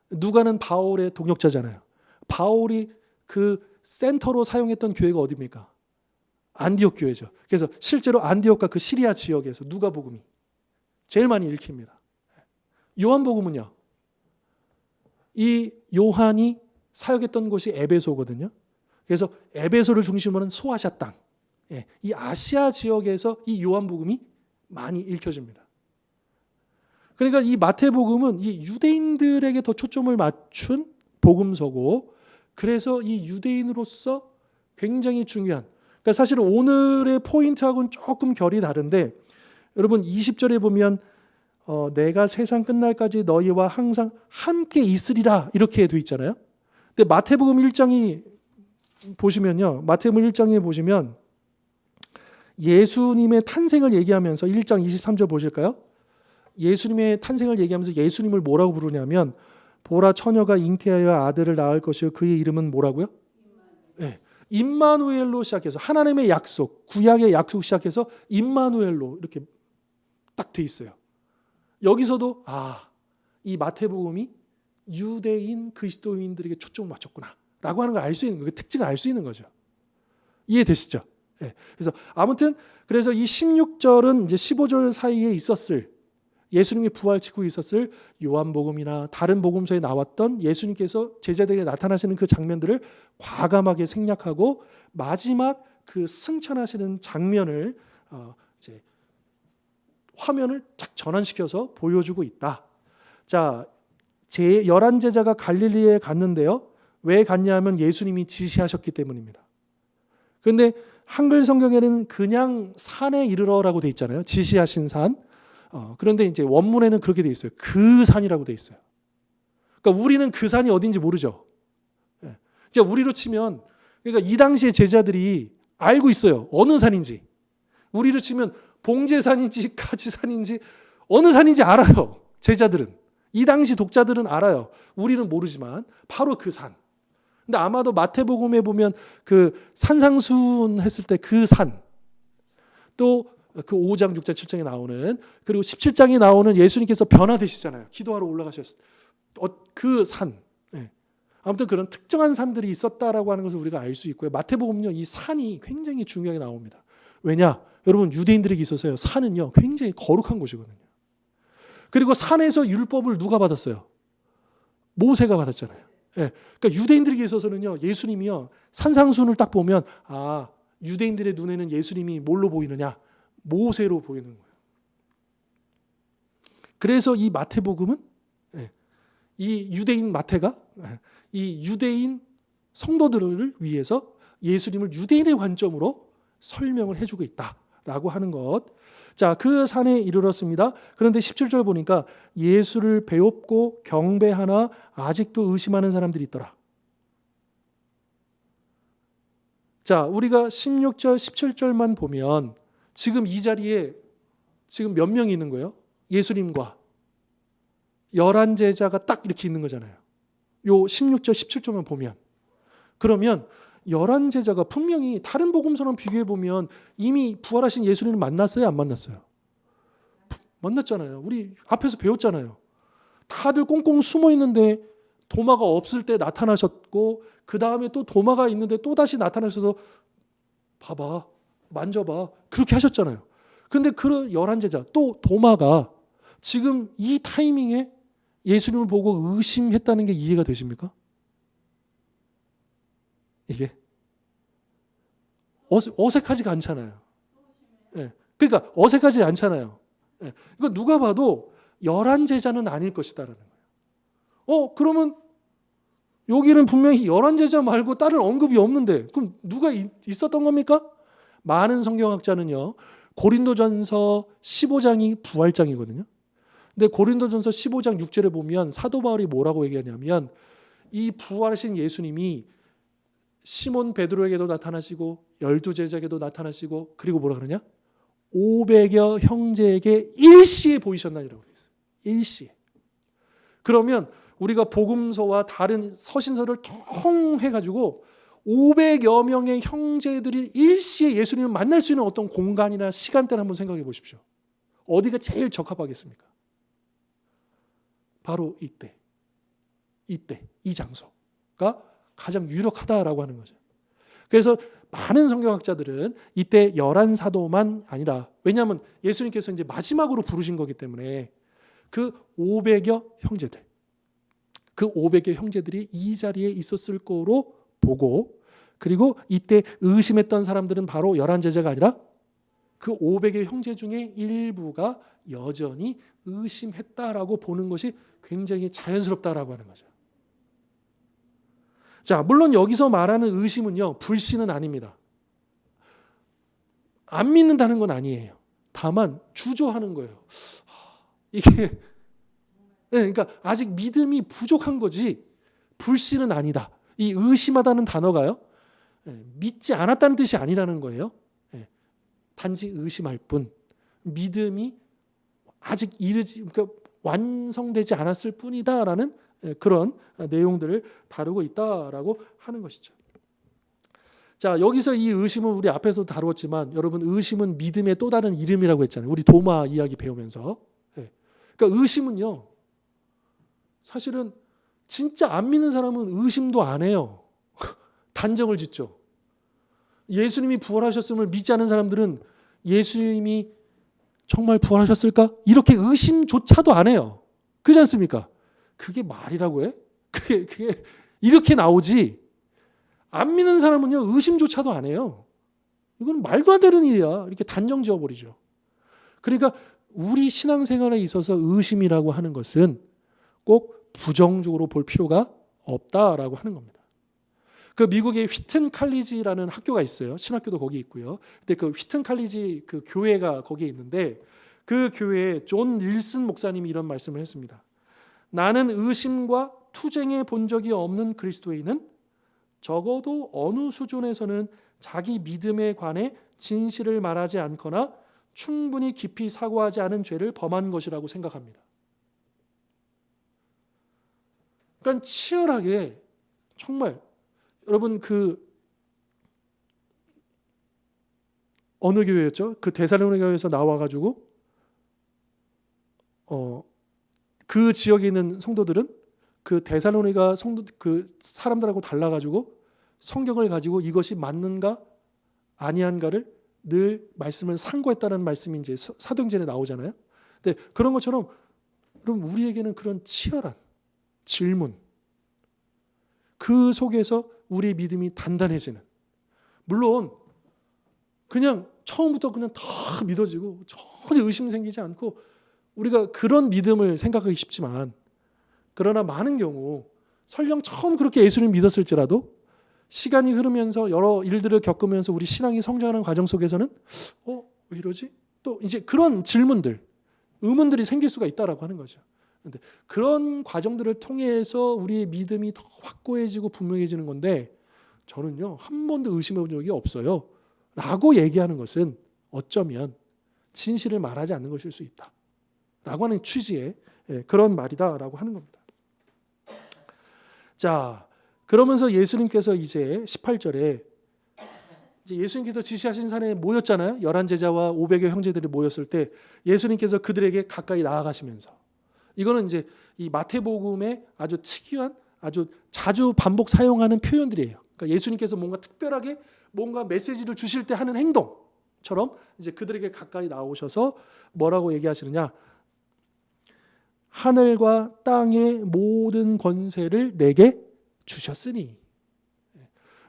S1: 누가는 바울의 동역자잖아요. 바울이 그 센터로 사용했던 교회가 어디입니까? 안디옥 교회죠. 그래서 실제로 안디옥과 그 시리아 지역에서 누가복음이 제일 많이 읽힙니다. 요한복음은요. 이 요한이 사역했던 곳이 에베소거든요. 그래서 에베소를 중심으로 하는 소아시아 땅. 이 아시아 지역에서 이 요한복음이 많이 읽혀집니다. 그러니까 이 마태복음은 이 유대인들에게 더 초점을 맞춘 복음서고 그래서 이 유대인으로서 굉장히 중요한 그러니까 사실 오늘의 포인트하고는 조금 결이 다른데 여러분 20절에 보면 내가 세상 끝날까지 너희와 항상 함께 있으리라 이렇게 돼 있잖아요. 근데 마태복음 1장이 보시면요. 마태복음 1장에 보시면 예수님의 탄생을 얘기하면서 1장 23절 보실까요? 예수님의 탄생을 얘기하면서 예수님을 뭐라고 부르냐면 보라 처녀가 잉태하여 아들을 낳을 것이요 그의 이름은 뭐라고요? 네. 임마누엘로 시작해서 하나님의 약속, 구약의 약속 시작해서 임마누엘로 이렇게 딱 돼 있어요. 여기서도 이 마태복음이 유대인 그리스도인들에게 초점을 맞췄구나 라고 하는 걸 알 수 있는 거예요. 그 특징을 알 수 있는 거죠. 이해되시죠? 네. 그래서 아무튼 그래서 이 16절은 이제 15절 사이에 있었을 예수님이 부활 직후에 있었을 요한복음이나 다른 복음서에 나왔던 예수님께서 제자들에게 나타나시는 그 장면들을 과감하게 생략하고 마지막 그 승천하시는 장면을 이제 화면을 쫙 전환시켜서 보여주고 있다. 자, 11제자가 갈릴리에 갔는데요. 왜 갔냐면 예수님이 지시하셨기 때문입니다. 그런데 한글 성경에는 그냥 산에 이르러라고 돼 있잖아요. 지시하신 산. 그런데 이제 원문에는 그렇게 돼 있어요. 그 산이라고 돼 있어요. 그러니까 우리는 그 산이 어딘지 모르죠. 이제 우리로 치면 그러니까 이 당시의 제자들이 알고 있어요. 어느 산인지. 우리로 치면 봉제산인지 가지산인지 어느 산인지 알아요. 제자들은. 이 당시 독자들은 알아요. 우리는 모르지만 바로 그 산. 근데 아마도 마태복음에 보면 그 산상수훈 했을 때 그 산. 또 그 5장, 6장, 7장에 나오는 그리고 17장에 나오는 예수님께서 변화되시잖아요. 기도하러 올라가셨을 때. 그 산. 아무튼 그런 특정한 산들이 있었다라고 하는 것을 우리가 알 수 있고요. 마태복음은요. 이 산이 굉장히 중요하게 나옵니다. 왜냐? 여러분 유대인들에게 있어서요. 산은요. 굉장히 거룩한 곳이거든요. 그리고 산에서 율법을 누가 받았어요? 모세가 받았잖아요. 그러니까 유대인들에게 있어서는요. 예수님이요. 산상수훈을 딱 보면 유대인들의 눈에는 예수님이 뭘로 보이느냐? 모세로 보이는 거예요. 그래서 이 마태복음은 이 유대인 마태가 이 유대인 성도들을 위해서 예수님을 유대인의 관점으로 설명을 해주고 있다라고 하는 것. 자, 그 산에 이르렀습니다. 그런데 17절 보니까 예수를 배웁고 경배하나 아직도 의심하는 사람들이 있더라. 자, 우리가 16절, 17절만 보면 지금 이 자리에 지금 몇 명이 있는 거예요? 예수님과 11제자가 딱 이렇게 있는 거잖아요. 요 16절, 17절만 보면. 그러면 11제자가 분명히 다른 복음서랑 비교해 보면 이미 부활하신 예수님을 만났어요? 안 만났어요? 만났잖아요. 우리 앞에서 배웠잖아요. 다들 꽁꽁 숨어 있는데 도마가 없을 때 나타나셨고 그 다음에 또 도마가 있는데 또 다시 나타나셔서 봐봐, 만져봐 그렇게 하셨잖아요. 그런데 그 11제자 또 도마가 지금 이 타이밍에 예수님을 보고 의심했다는 게 이해가 되십니까? 이게 어색하지가 않잖아요. 그러니까 어색하지 않잖아요. 예, 이거 누가 봐도 열한 제자는 아닐 것이다라는 거예요. 그러면 여기는 분명히 열한 제자 말고 다른 언급이 없는데 그럼 누가 있었던 겁니까? 많은 성경학자는요. 고린도전서 15장이 부활장이거든요. 근데 고린도전서 15장 6절에 보면 사도 바울이 뭐라고 얘기하냐면 이 부활하신 예수님이 시몬 베드로에게도 나타나시고 12제자에게도 나타나시고 그리고 뭐라 그러냐? 500여 형제에게 일시에 보이셨나니라고 그랬어요. 일시에. 그러면 우리가 복음서와 다른 서신서를 통해가지고 500여 명의 형제들이 일시에 예수님을 만날 수 있는 어떤 공간이나 시간대를 한번 생각해 보십시오. 어디가 제일 적합하겠습니까? 바로 이때, 이 장소가 가장 유력하다라고 하는 거죠. 그래서 많은 성경학자들은 이때 11사도만 아니라 왜냐하면 예수님께서 이제 마지막으로 부르신 거기 때문에 그 500여 형제들, 그 500여 형제들이 이 자리에 있었을 거로 보고 그리고 이때 의심했던 사람들은 바로 11제자가 아니라 그 500의 형제 중에 일부가 여전히 의심했다라고 보는 것이 굉장히 자연스럽다라고 하는 거죠. 자, 물론 여기서 말하는 의심은요, 불신은 아닙니다. 안 믿는다는 건 아니에요. 다만 주저하는 거예요. 이게 그러니까 아직 믿음이 부족한 거지 불신은 아니다. 이 의심하다는 단어가요, 믿지 않았다는 뜻이 아니라는 거예요. 단지 의심할 뿐, 믿음이 아직 그러니까 완성되지 않았을 뿐이다라는 그런 내용들을 다루고 있다라고 하는 것이죠. 자, 여기서 이 의심은 우리 앞에서 다루었지만 여러분 의심은 믿음의 또 다른 이름이라고 했잖아요. 우리 도마 이야기 배우면서. 그러니까 의심은요. 사실은 진짜 안 믿는 사람은 의심도 안 해요. 단정을 짓죠. 예수님이 부활하셨음을 믿지 않은 사람들은 예수님이 정말 부활하셨을까? 이렇게 의심조차도 안 해요. 그렇지 않습니까? 그게 말이라고 해? 그게 이렇게 나오지. 안 믿는 사람은요, 의심조차도 안 해요. 이건 말도 안 되는 일이야. 이렇게 단정 지어버리죠. 그러니까 우리 신앙생활에 있어서 의심이라고 하는 것은 꼭 부정적으로 볼 필요가 없다라고 하는 겁니다. 그 미국의 휘튼 칼리지라는 학교가 있어요. 신학교도 거기 있고요. 근데 그 휘튼 칼리지 그 교회가 거기에 있는데 그 교회에 존 닐슨 목사님이 이런 말씀을 했습니다. 나는 의심과 투쟁해 본 적이 없는 그리스도인은 적어도 어느 수준에서는 자기 믿음에 관해 진실을 말하지 않거나 충분히 깊이 사고하지 않은 죄를 범한 것이라고 생각합니다. 그러니까 치열하게 정말 여러분 그 어느 교회였죠? 그 데살로니가 교회에서 나와가지고 그 지역에 있는 성도들은 그 데살로니가 성도 그 사람들하고 달라가지고 성경을 가지고 이것이 맞는가 아니한가를 늘 말씀을 상고했다는 말씀이 이제 사도행전에 나오잖아요. 근데 그런 것처럼 그럼 우리에게는 그런 치열한 질문 그 속에서 우리 믿음이 단단해지는 물론 그냥 처음부터 그냥 다 믿어지고 전혀 의심 생기지 않고 우리가 그런 믿음을 생각하기 쉽지만 그러나 많은 경우 설령 처음 그렇게 예수를 믿었을지라도 시간이 흐르면서 여러 일들을 겪으면서 우리 신앙이 성장하는 과정 속에서는 왜 이러지? 또 이제 그런 질문들, 의문들이 생길 수가 있다라고 하는 거죠. 그런데 그런 과정들을 통해서 우리의 믿음이 더 확고해지고 분명해지는 건데 저는요 한 번도 의심해 본 적이 없어요. 라고 얘기하는 것은 어쩌면 진실을 말하지 않는 것일 수 있다. 라고 하는 취지의 그런 말이다라고 하는 겁니다. 자, 그러면서 예수님께서 이제 18절에 이제 예수님께서 지시하신 산에 모였잖아요. 11제자와 500여 형제들이 모였을 때 예수님께서 그들에게 가까이 나아가시면서 이거는 이제 이 마태복음의 아주 특이한 아주 자주 반복 사용하는 표현들이에요. 그러니까 예수님께서 뭔가 특별하게 뭔가 메시지를 주실 때 하는 행동처럼 이제 그들에게 가까이 나오셔서 뭐라고 얘기하시느냐? 하늘과 땅의 모든 권세를 내게 주셨으니.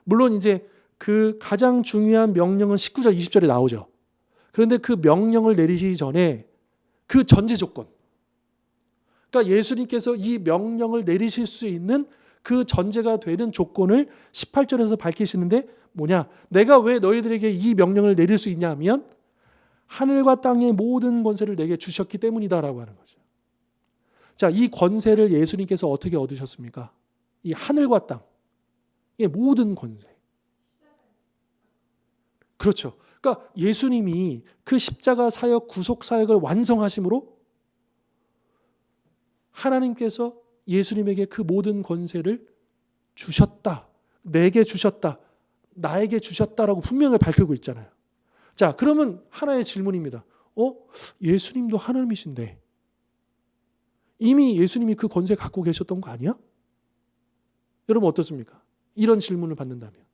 S1: 물론 이제 그 가장 중요한 명령은 19절, 20절에 나오죠. 그런데 그 명령을 내리시기 전에 그 전제 조건. 그러니까 예수님께서 이 명령을 내리실 수 있는 그 전제가 되는 조건을 18절에서 밝히시는데 뭐냐? 내가 왜 너희들에게 이 명령을 내릴 수 있냐 하면 하늘과 땅의 모든 권세를 내게 주셨기 때문이다라고 하는 거죠. 자, 이 권세를 예수님께서 어떻게 얻으셨습니까? 이 하늘과 땅의 모든 권세. 그렇죠. 그러니까 예수님이 그 십자가 사역, 구속 사역을 완성하심으로 하나님께서 예수님에게 그 모든 권세를 주셨다. 내게 주셨다. 나에게 주셨다라고 분명히 밝히고 있잖아요. 자, 그러면 하나의 질문입니다. 예수님도 하나님이신데 이미 예수님이 그 권세 갖고 계셨던 거 아니야? 여러분 어떻습니까? 이런 질문을 받는다면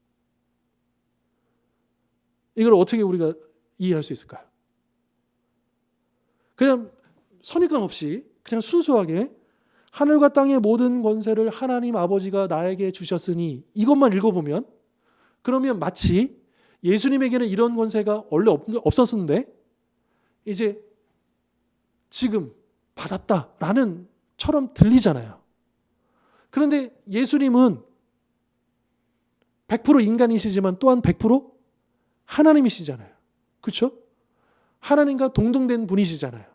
S1: 이걸 어떻게 우리가 이해할 수 있을까요? 그냥 선입견 없이 그냥 순수하게 하늘과 땅의 모든 권세를 하나님 아버지가 나에게 주셨으니 이것만 읽어보면 그러면 마치 예수님에게는 이런 권세가 원래 없었는데 이제 지금 받았다라는 처럼 들리잖아요. 그런데 예수님은 100% 인간이시지만 또한 100% 하나님이시잖아요. 그렇죠? 하나님과 동등된 분이시잖아요.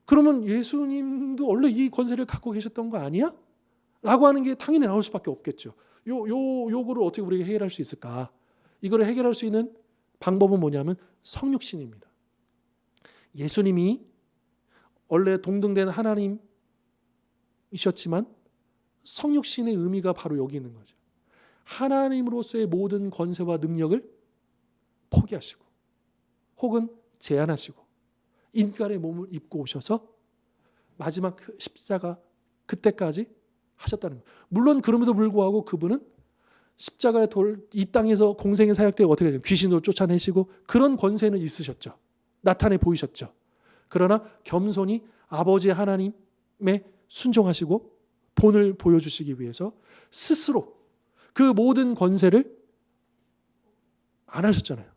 S1: 그러면 예수님도 원래 이 권세를 갖고 계셨던 거 아니야? 라고 하는 게 당연히 나올 수밖에 없겠죠. 요거를 어떻게 우리가 해결할 수 있을까? 이거를 해결할 수 있는 방법은 뭐냐면 성육신입니다. 예수님이 원래 동등된 하나님이셨지만 성육신의 의미가 바로 여기 있는 거죠. 하나님으로서의 모든 권세와 능력을 포기하시고 혹은 제한하시고 인간의 몸을 입고 오셔서 마지막 그 십자가 그때까지 하셨다는 거예요. 물론 그럼에도 불구하고 그분은 십자가의 이 땅에서 공생의 사역 때 어떻게 되죠? 귀신으로 쫓아내시고 그런 권세는 있으셨죠. 나타내 보이셨죠. 그러나 겸손히 아버지 하나님에 순종하시고 본을 보여주시기 위해서 스스로 그 모든 권세를 안 하셨잖아요.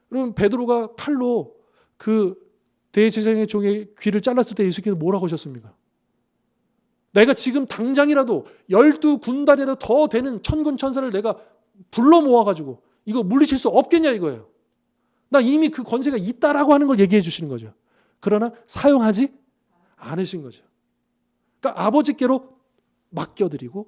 S1: 그럼 베드로가 칼로 그 대제사장의 종의 귀를 잘랐을 때 예수께서 뭐라고 하셨습니까? 내가 지금 당장이라도 12군단이라도 더 되는 천군 천사를 내가 불러 모아가지고 이거 물리칠 수 없겠냐 이거예요. 나 이미 그 권세가 있다라고 하는 걸 얘기해 주시는 거죠. 그러나 사용하지 않으신 거죠. 그러니까 아버지께로 맡겨드리고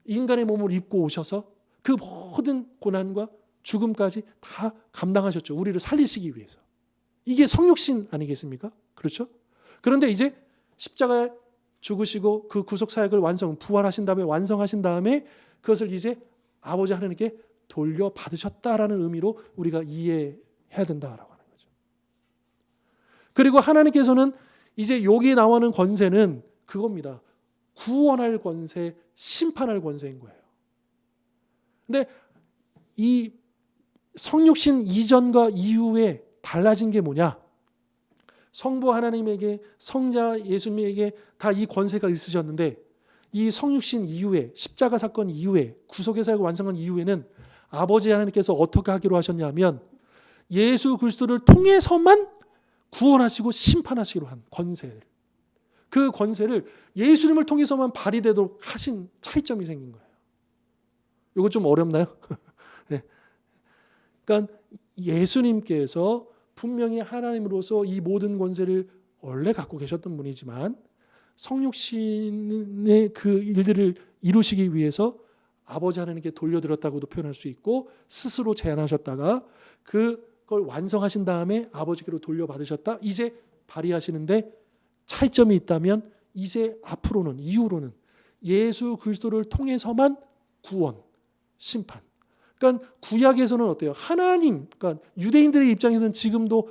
S1: 인간의 몸을 입고 오셔서 그 모든 고난과 죽음까지 다 감당하셨죠. 우리를 살리시기 위해서. 이게 성육신 아니겠습니까? 그렇죠? 그런데 이제 십자가에 죽으시고 그 구속 사역을 부활하신 다음에 완성하신 다음에 그것을 이제 아버지 하나님께 돌려받으셨다라는 의미로 우리가 이해해야 된다라고 하는 거죠. 그리고 하나님께서는 이제 여기 나오는 권세는 그겁니다. 구원할 권세, 심판할 권세인 거예요. 근데 이 성육신 이전과 이후에 달라진 게 뭐냐? 성부 하나님에게 성자 예수님에게 다 이 권세가 있으셨는데 이 성육신 이후에 십자가 사건 이후에 구속의 사역을 완성한 이후에는 아버지 하나님께서 어떻게 하기로 하셨냐면 예수 그리스도를 통해서만 구원하시고 심판하시기로 한 권세를 그 권세를 예수님을 통해서만 발휘되도록 하신 차이점이 생긴 거예요. 이거 좀 어렵나요? 네. 그러니까 예수님께서 분명히 하나님으로서 이 모든 권세를 원래 갖고 계셨던 분이지만 성육신의 그 일들을 이루시기 위해서 아버지 하나님께 돌려드렸다고도 표현할 수 있고 스스로 제안하셨다가 그걸 완성하신 다음에 아버지께로 돌려받으셨다. 이제 발휘하시는데 차이점이 있다면 이제 앞으로는 이후로는 예수 그리스도를 통해서만 구원, 심판. 그러니까 구약에서는 어때요? 하나님, 그러니까 유대인들의 입장에서는 지금도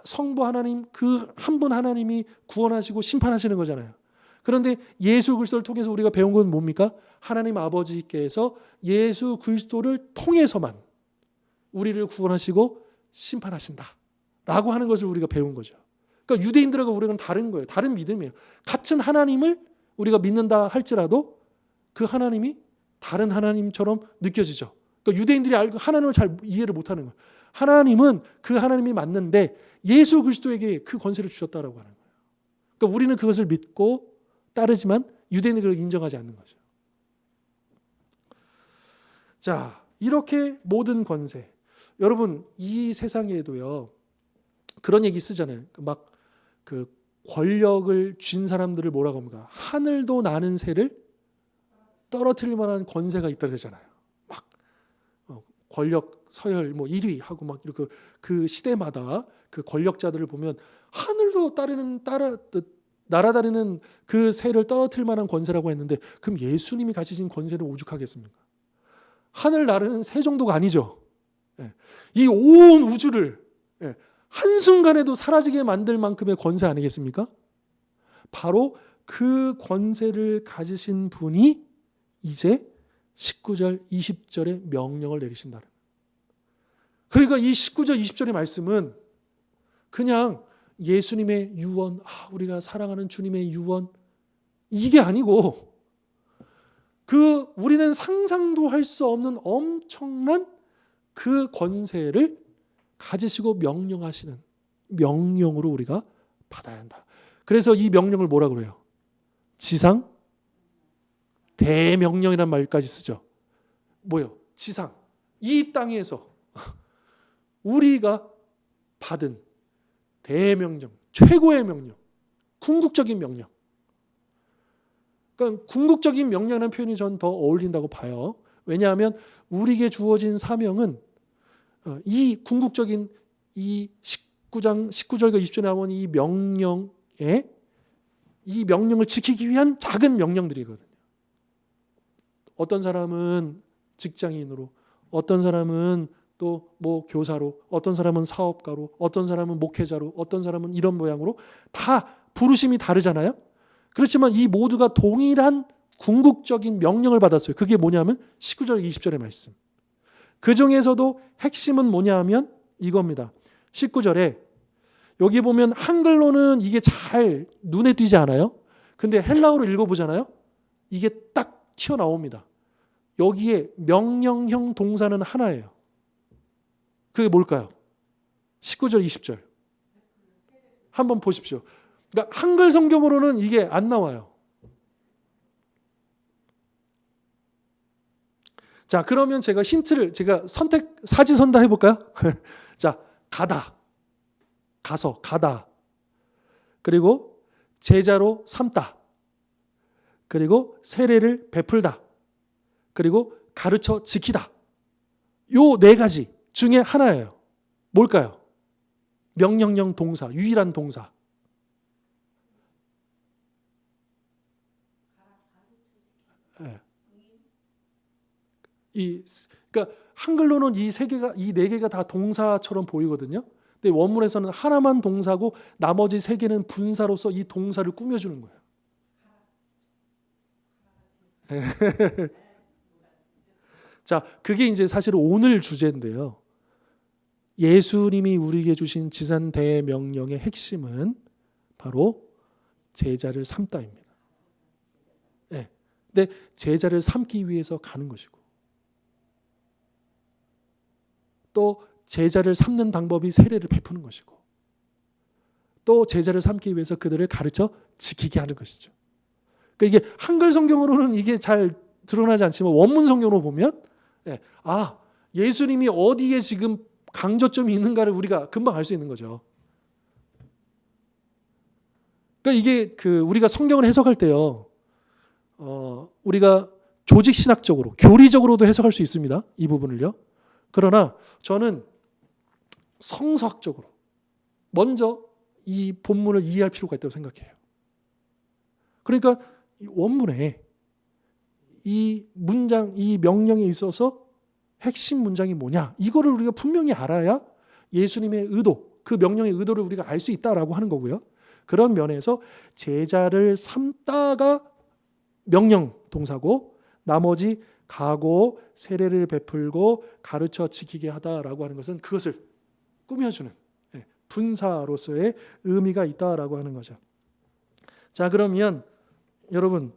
S1: 성부 하나님 그 한 분 하나님이 구원하시고 심판하시는 거잖아요. 그런데 예수 그리스도를 통해서 우리가 배운 건 뭡니까? 하나님 아버지께서 예수 그리스도를 통해서만 우리를 구원하시고 심판하신다라고 하는 것을 우리가 배운 거죠. 그러니까 유대인들하고 우리는 다른 거예요. 다른 믿음이에요. 같은 하나님을 우리가 믿는다 할지라도 그 하나님이 다른 하나님처럼 느껴지죠. 그러니까 유대인들이 알고 하나님을 잘 이해를 못하는 거예요. 하나님은 그 하나님이 맞는데 예수 그리스도에게 그 권세를 주셨다라고 하는 거예요. 그러니까 우리는 그것을 믿고 따르지만 유대인은 그걸 인정하지 않는 거죠. 자, 이렇게 모든 권세. 여러분, 이 세상에도요, 그런 얘기 쓰잖아요. 막 그 권력을 쥔 사람들을 뭐라고 합니까? 하늘도 나는 새를 떨어뜨릴 만한 권세가 있다 그러잖아요. 막 권력 서열 뭐 1위 하고 막 이렇게 그 시대마다 그 권력자들을 보면 하늘도 날아다니는 그 새를 떨어뜨릴 만한 권세라고 했는데, 그럼 예수님이 가지신 권세는 오죽하겠습니까? 하늘 나르는 새 정도가 아니죠. 이 온 우주를 한순간에도 사라지게 만들 만큼의 권세 아니겠습니까? 바로 그 권세를 가지신 분이 이제 19절, 20절에 명령을 내리신다. 그러니까 이 19절, 20절의 말씀은 그냥 예수님의 유언, 우리가 사랑하는 주님의 유언, 이게 아니고 우리는 상상도 할 수 없는 엄청난 그 권세를 가지시고 명령하시는 명령으로 우리가 받아야 한다. 그래서 이 명령을 뭐라 그래요? 지상 대명령이란 말까지 쓰죠. 뭐요? 지상, 이 땅에서 우리가 받은 대명령, 최고의 명령, 궁극적인 명령. 그러니까 궁극적인 명령이라는 표현이 전 더 어울린다고 봐요. 왜냐하면 우리에게 주어진 사명은 이 궁극적인 이 19절과 20절에 나온 이 명령을 지키기 위한 작은 명령들이거든요. 어떤 사람은 직장인으로, 어떤 사람은 또 뭐 교사로, 어떤 사람은 사업가로, 어떤 사람은 목회자로, 어떤 사람은 이런 모양으로 다 부르심이 다르잖아요. 그렇지만 이 모두가 동일한 궁극적인 명령을 받았어요. 그게 뭐냐면 19절, 20절의 말씀. 그 중에서도 핵심은 뭐냐 하면 이겁니다. 19절에 여기 보면 한글로는 이게 잘 눈에 띄지 않아요? 근데 헬라어로 읽어보잖아요? 이게 딱 튀어나옵니다. 여기에 명령형 동사는 하나예요. 그게 뭘까요? 19절, 20절. 한번 보십시오. 그러니까 한글 성경으로는 이게 안 나와요. 자, 그러면 제가 힌트를 사지선다 해볼까요? 자, 가다. 가서, 가다. 그리고 제자로 삼다. 그리고 세례를 베풀다. 그리고 가르쳐 지키다. 요 네 가지 중에 하나예요. 뭘까요? 명령형 동사, 유일한 동사. 그러니까 한글로는 이 네 개가 다 동사처럼 보이거든요. 근데 원문에서는 하나만 동사고 나머지 세 개는 분사로서 이 동사를 꾸며주는 거예요. 자, 그게 이제 사실 오늘 주제인데요. 예수님이 우리에게 주신 지상 대명령의 핵심은 바로 제자를 삼다입니다. 네. 근데 제자를 삼기 위해서 가는 것이고, 또 제자를 삼는 방법이 세례를 베푸는 것이고, 또 제자를 삼기 위해서 그들을 가르쳐 지키게 하는 것이죠. 그러니까 이게 한글 성경으로는 이게 잘 드러나지 않지만 원문 성경으로 보면 예수님이 어디에 지금 강조점이 있는가를 우리가 금방 알 수 있는 거죠. 그러니까 이게 우리가 성경을 해석할 때요, 우리가 조직 신학적으로, 교리적으로도 해석할 수 있습니다. 이 부분을요. 그러나 저는 성서학적으로 먼저 이 본문을 이해할 필요가 있다고 생각해요. 그러니까 이 원문에 이 문장, 이 명령에 있어서 핵심 문장이 뭐냐, 이거를 우리가 분명히 알아야 예수님의 의도, 그 명령의 의도를 우리가 알 수 있다라고 하는 거고요. 그런 면에서 제자를 삼다가 명령 동사고, 나머지 가고 세례를 베풀고 가르쳐 지키게 하다라고 하는 것은 그것을 꾸며주는 분사로서의 의미가 있다라고 하는 거죠. 자, 그러면 여러분,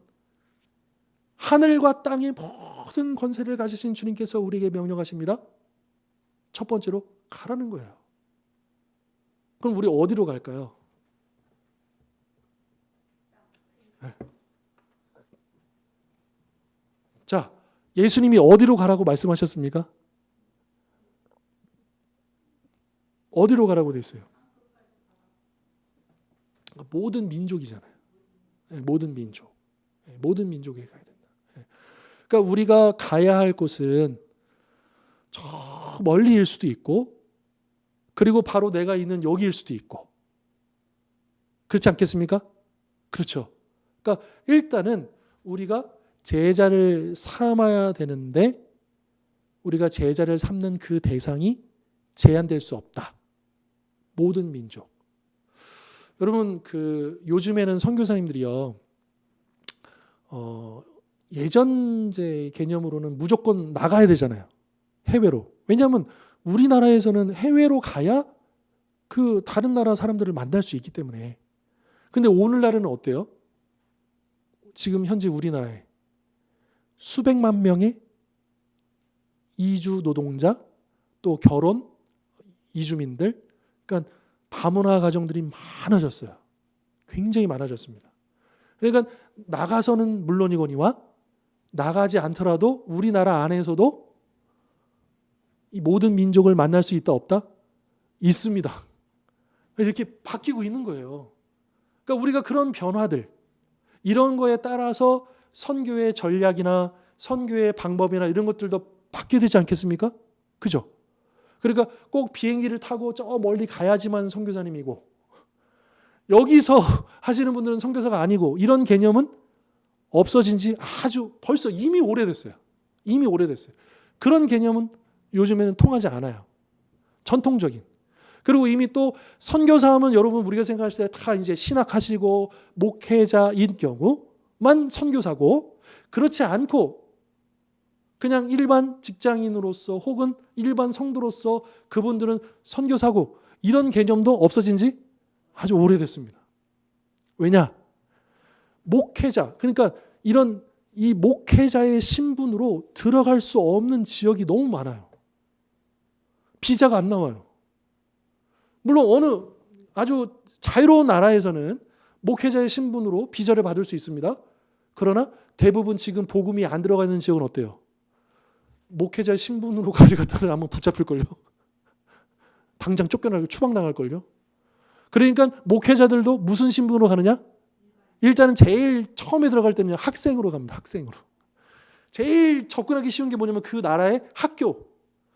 S1: 하늘과 땅의 모든 모든 권세를 가지신 주님께서 우리에게 명령하십니다. 첫 번째로 가라는 거예요. 그럼 우리 어디로 갈까요? 네. 자, 예수님이 어디로 가라고 말씀하셨습니까? 어디로 가라고 되어 있어요? 모든 민족이잖아요. 네, 모든 민족. 네, 모든 민족에 가야 된다. 네. 그러니까 우리가 가야 할 곳은 저 멀리일 수도 있고, 그리고 바로 내가 있는 여기일 수도 있고. 그렇지 않겠습니까? 그렇죠. 그러니까 일단은 우리가 제자를 삼아야 되는데, 우리가 제자를 삼는 그 대상이 제한될 수 없다. 모든 민족. 여러분, 요즘에는 선교사님들이요, 예전제 개념으로는 무조건 나가야 되잖아요. 해외로. 왜냐하면 우리나라에서는 해외로 가야 그 다른 나라 사람들을 만날 수 있기 때문에. 근데 오늘날은 어때요? 지금 현재 우리나라에 수백만 명의 이주 노동자, 또 결혼 이주민들, 그러니까 다문화 가정들이 많아졌어요. 굉장히 많아졌습니다. 그러니까 나가서는 물론이거니와 나가지 않더라도 우리나라 안에서도 이 모든 민족을 만날 수 있다 없다? 있습니다. 이렇게 바뀌고 있는 거예요. 그러니까 우리가 그런 변화들, 이런 거에 따라서 선교의 전략이나 선교의 방법이나 이런 것들도 바뀌어야 되지 않겠습니까? 그죠? 그러니까 꼭 비행기를 타고 저 멀리 가야지만 선교사님이고, 여기서 하시는 분들은 선교사가 아니고, 이런 개념은 없어진 지 아주 벌써 이미 오래됐어요. 이미 오래됐어요. 그런 개념은 요즘에는 통하지 않아요. 전통적인. 그리고 이미 또 선교사 하면 여러분 우리가 생각했을 때 다 이제 신학하시고 목회자인 경우만 선교사고, 그렇지 않고 그냥 일반 직장인으로서 혹은 일반 성도로서 그분들은 선교사고, 이런 개념도 없어진 지 아주 오래됐습니다. 왜냐? 목회자, 그러니까 이런 이 목회자의 신분으로 들어갈 수 없는 지역이 너무 많아요. 비자가 안 나와요. 물론 어느 아주 자유로운 나라에서는 목회자의 신분으로 비자를 받을 수 있습니다. 그러나 대부분 지금 복음이 안 들어가 있는 지역은 어때요? 목회자의 신분으로 가져갔다는 아마 붙잡힐걸요. 당장 쫓겨나고 추방당할걸요. 그러니까 목회자들도 무슨 신분으로 가느냐? 일단은 제일 처음에 들어갈 때는 학생으로 갑니다. 학생으로. 제일 접근하기 쉬운 게 뭐냐면 그 나라의 학교.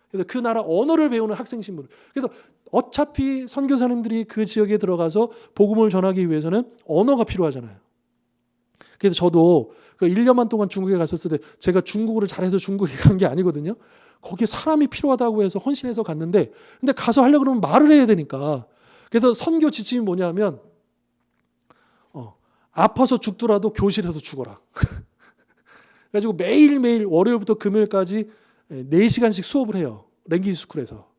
S1: 그래서 그 나라 언어를 배우는 학생 신분. 그래서 어차피 선교사님들이 그 지역에 들어가서 복음을 전하기 위해서는 언어가 필요하잖아요. 그래서 저도 그 1년만 동안 중국에 갔었을 때, 제가 중국어를 잘해서 중국에 간 게 아니거든요. 거기에 사람이 필요하다고 해서 헌신해서 갔는데, 근데 가서 하려고 그러면 말을 해야 되니까. 그래서 선교 지침이 뭐냐면 아파서 죽더라도 교실에서 죽어라. 그래가지고 매일매일 월요일부터 금요일까지 4시간씩 수업을 해요. 랭귀지 스쿨에서.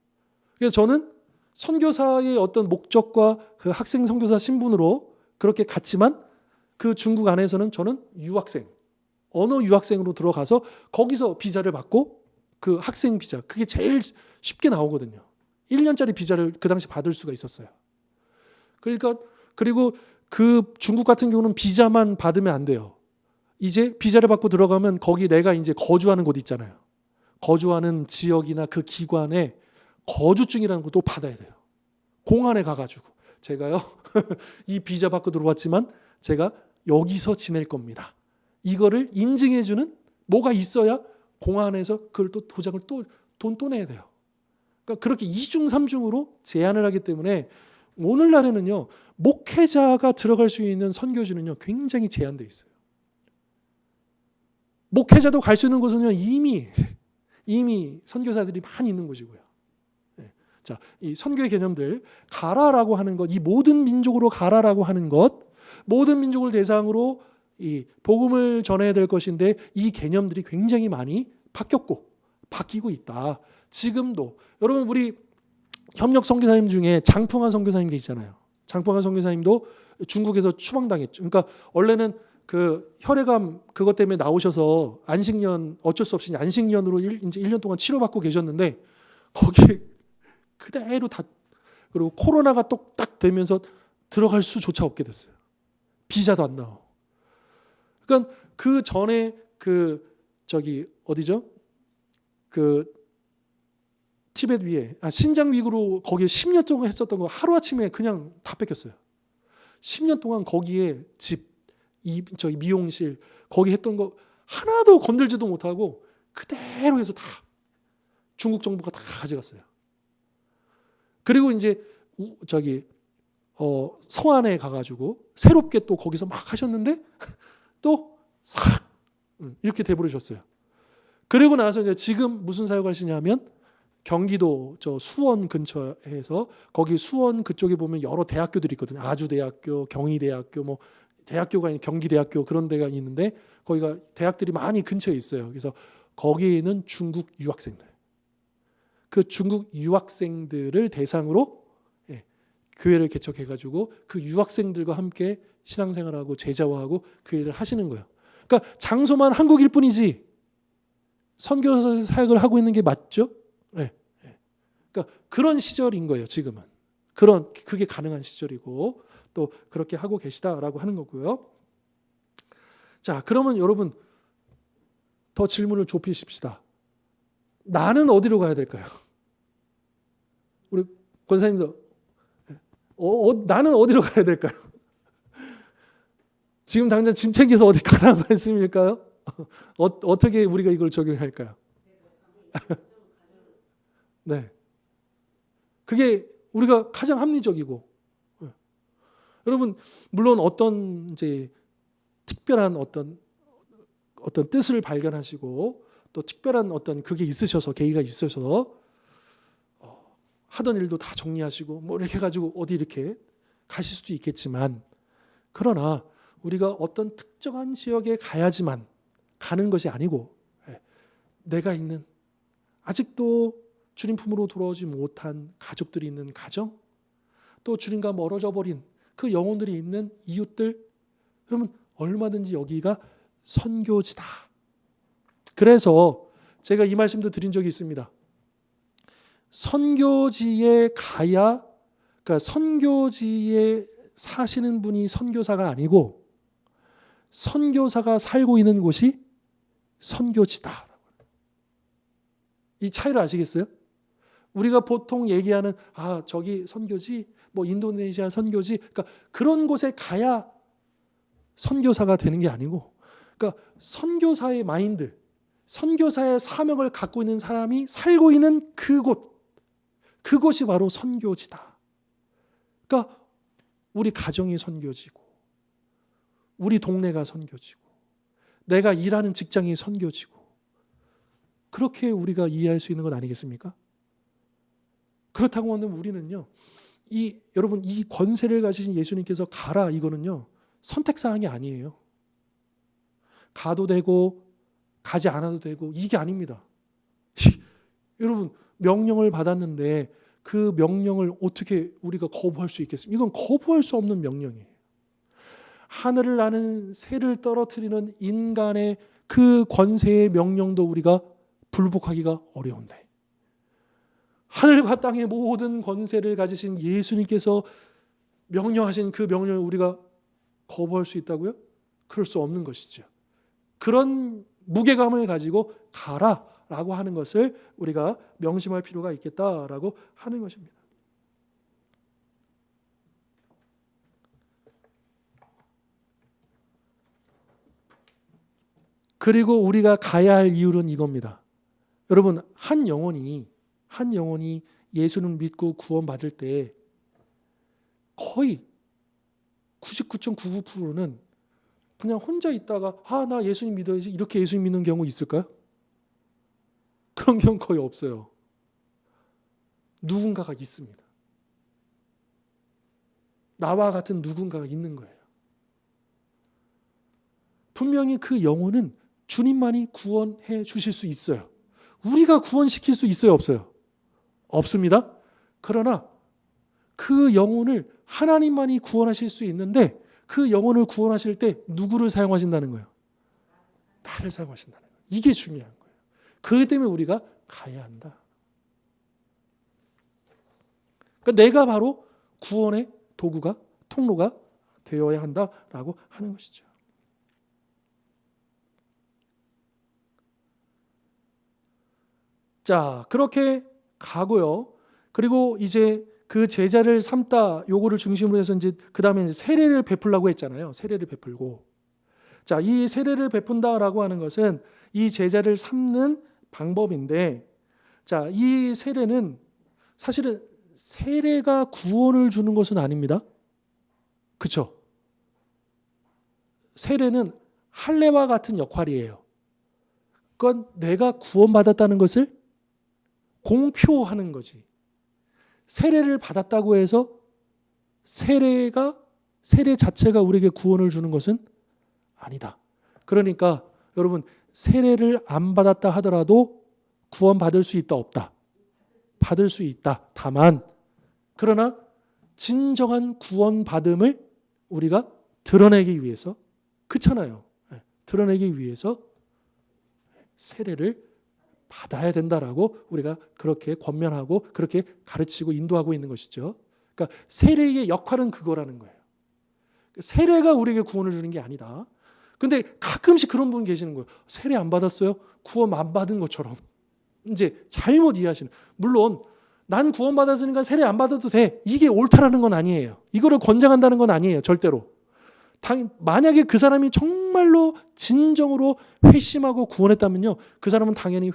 S1: 그래서 저는 선교사의 어떤 목적과 그 학생 선교사 신분으로 그렇게 갔지만, 그 중국 안에서는 저는 유학생, 언어 유학생으로 들어가서 거기서 비자를 받고, 그 학생 비자, 그게 제일 쉽게 나오거든요. 1년짜리 비자를 그 당시 받을 수가 있었어요. 그러니까, 그리고 그 중국 같은 경우는 비자만 받으면 안 돼요. 이제 비자를 받고 들어가면 거기 내가 이제 거주하는 곳 있잖아요. 거주하는 지역이나 그 기관에 거주증이라는 것도 받아야 돼요. 공안에 가가지고 제가요 이 비자 받고 들어왔지만 제가 여기서 지낼 겁니다. 이거를 인증해주는 뭐가 있어야 공안에서 그걸 또 도장을 돈 또 내야 돼요. 그러니까 그렇게 2중 3중으로 제한을 하기 때문에 오늘날에는요, 목회자가 들어갈 수 있는 선교지는요 굉장히 제한되어 있어요. 목회자도 갈 수 있는 곳은요 이미 선교사들이 많이 있는 곳이고요. 자, 이 선교의 개념들, 가라라고 하는 것, 이 모든 민족으로 가라라고 하는 것, 모든 민족을 대상으로 이 복음을 전해야 될 것인데, 이 개념들이 굉장히 많이 바뀌고 있다. 지금도 여러분, 우리 협력 선교사님 중에 장풍환 선교사님 계시잖아요. 장풍환 선교사님도 중국에서 추방당했죠. 그러니까 원래는 그 혈액암 그것 때문에 나오셔서 안식년 어쩔 수 없이 안식년으로 이제 1년 동안 치료받고 계셨는데 거기에 그대로 다 그리고 코로나가 딱 되면서 들어갈 수조차 없게 됐어요. 비자도 안 나오고. 그러니까 그 전에 저기 어디죠? 그 티벳 위에 신장 위구르 거기에 10년 동안 했었던 거 하루아침에 그냥 다 뺏겼어요. 10년 동안 거기에 저기 미용실 거기 했던 거 하나도 건들지도 못하고 그대로 해서 다 중국 정부가 다 가져갔어요. 그리고 이제 저기 서안에 가가지고 새롭게 또 거기서 막 하셨는데 또 싹 이렇게 돼버리셨어요. 그리고 나서 이제 지금 무슨 사역을 하시냐면 경기도 저 수원 근처에서 거기 수원 그쪽에 보면 여러 대학교들이 있거든요. 아주대학교, 경희대학교, 뭐 대학교가 아닌 경기대학교 그런 데가 있는데 거기가 대학들이 많이 근처에 있어요. 그래서 거기에 있는 중국 유학생들, 그 중국 유학생들을 대상으로 교회를 개척해가지고 그 유학생들과 함께 신앙생활하고 제자화하고 그 일을 하시는 거예요. 그러니까 장소만 한국일 뿐이지 선교 사역을 하고 있는 게 맞죠? 네. 그러니까 그런 시절인 거예요. 지금은 그게 가능한 시절이고 또 그렇게 하고 계시다라고 하는 거고요. 자, 그러면 여러분 더 질문을 좁히십시다. 나는 어디로 가야 될까요? 우리 권사님도 나는 어디로 가야 될까요? 지금 당장 짐 챙겨서 어디 가라는 말씀일까요? 어떻게 우리가 이걸 적용할까요? 네, 그게 우리가 가장 합리적이고, 여러분 물론 어떤 이제 특별한 어떤 뜻을 발견하시고 또 특별한 어떤 그게 있으셔서 계기가 있으셔서 하던 일도 다 정리하시고 뭐 이렇게 해가지고 어디 이렇게 가실 수도 있겠지만, 그러나 우리가 어떤 특정한 지역에 가야지만 가는 것이 아니고 내가 있는 아직도 주님 품으로 돌아오지 못한 가족들이 있는 가정, 또 주님과 멀어져 버린 그 영혼들이 있는 이웃들, 그러면 얼마든지 여기가 선교지다. 그래서 제가 이 말씀도 드린 적이 있습니다. 선교지에 가야, 그러니까 선교지에 사시는 분이 선교사가 아니고 선교사가 살고 있는 곳이 선교지다. 이 차이를 아시겠어요? 우리가 보통 얘기하는 저기 선교지, 뭐 인도네시아 선교지, 그러니까 그런 곳에 가야 선교사가 되는 게 아니고, 그러니까 선교사의 마인드, 선교사의 사명을 갖고 있는 사람이 살고 있는 그곳이 바로 선교지다. 그러니까 우리 가정이 선교지고, 우리 동네가 선교지고, 내가 일하는 직장이 선교지고, 그렇게 우리가 이해할 수 있는 것 아니겠습니까? 그렇다고 하면 우리는요, 여러분 이 권세를 가지신 예수님께서 가라 이거는요 선택사항이 아니에요. 가도 되고 가지 않아도 되고 이게 아닙니다. 여러분 명령을 받았는데 그 명령을 어떻게 우리가 거부할 수 있겠습니까? 이건 거부할 수 없는 명령이에요. 하늘을 나는 새를 떨어뜨리는 인간의 그 권세의 명령도 우리가 불복하기가 어려운데, 하늘과 땅의 모든 권세를 가지신 예수님께서 명령하신 그 명령을 우리가 거부할 수 있다고요? 그럴 수 없는 것이죠. 그런 무게감을 가지고 가라라고 하는 것을 우리가 명심할 필요가 있겠다라고 하는 것입니다. 그리고 우리가 가야 할 이유는 이겁니다. 여러분 한 영혼이 예수를 믿고 구원받을 때 거의 99.99%는 그냥 혼자 있다가 나 예수님 믿어야지 이렇게 예수님 믿는 경우 있을까요? 그런 경우 거의 없어요. 누군가가 있습니다. 나와 같은 누군가가 있는 거예요. 분명히 그 영혼은 주님만이 구원해 주실 수 있어요. 우리가 구원시킬 수 있어요, 없어요? 없습니다. 그러나 그 영혼을 하나님만이 구원하실 수 있는데 그 영혼을 구원하실 때 누구를 사용하신다는 거예요? 나를 사용하신다는 거예요. 이게 중요한 거예요. 그렇기 때문에 우리가 가야 한다. 그러니까 내가 바로 구원의 도구가, 통로가 되어야 한다라고 하는 것이죠. 자, 그렇게 가고요. 그리고 이제 그 제자를 삼다 요거를 중심으로 해서 이제 그다음에 이제 세례를 베풀라고 했잖아요. 세례를 베풀고. 자, 이 세례를 베푼다라고 하는 것은 이 제자를 삼는 방법인데, 자, 이 세례는 사실은 세례가 구원을 주는 것은 아닙니다. 그렇죠? 세례는 할례와 같은 역할이에요. 그건 내가 구원받았다는 것을 공표하는 거지. 세례를 받았다고 해서 세례 자체가 우리에게 구원을 주는 것은 아니다. 그러니까 여러분, 세례를 안 받았다 하더라도 구원받을 수 있다 없다? 받을 수 있다. 다만 그러나 진정한 구원받음을 우리가 드러내기 위해서, 그렇잖아요. 드러내기 위해서 세례를 받아야 된다라고 우리가 그렇게 권면하고 그렇게 가르치고 인도하고 있는 것이죠. 그러니까 세례의 역할은 그거라는 거예요. 세례가 우리에게 구원을 주는 게 아니다. 근데 가끔씩 그런 분 계시는 거예요. 세례 안 받았어요? 구원 안 받은 것처럼. 이제 잘못 이해하시는. 물론 난 구원 받았으니까 세례 안 받아도 돼. 이게 옳다라는 건 아니에요. 이거를 권장한다는 건 아니에요. 절대로. 만약에 그 사람이 정말로 진정으로 회심하고 구원했다면요, 그 사람은 당연히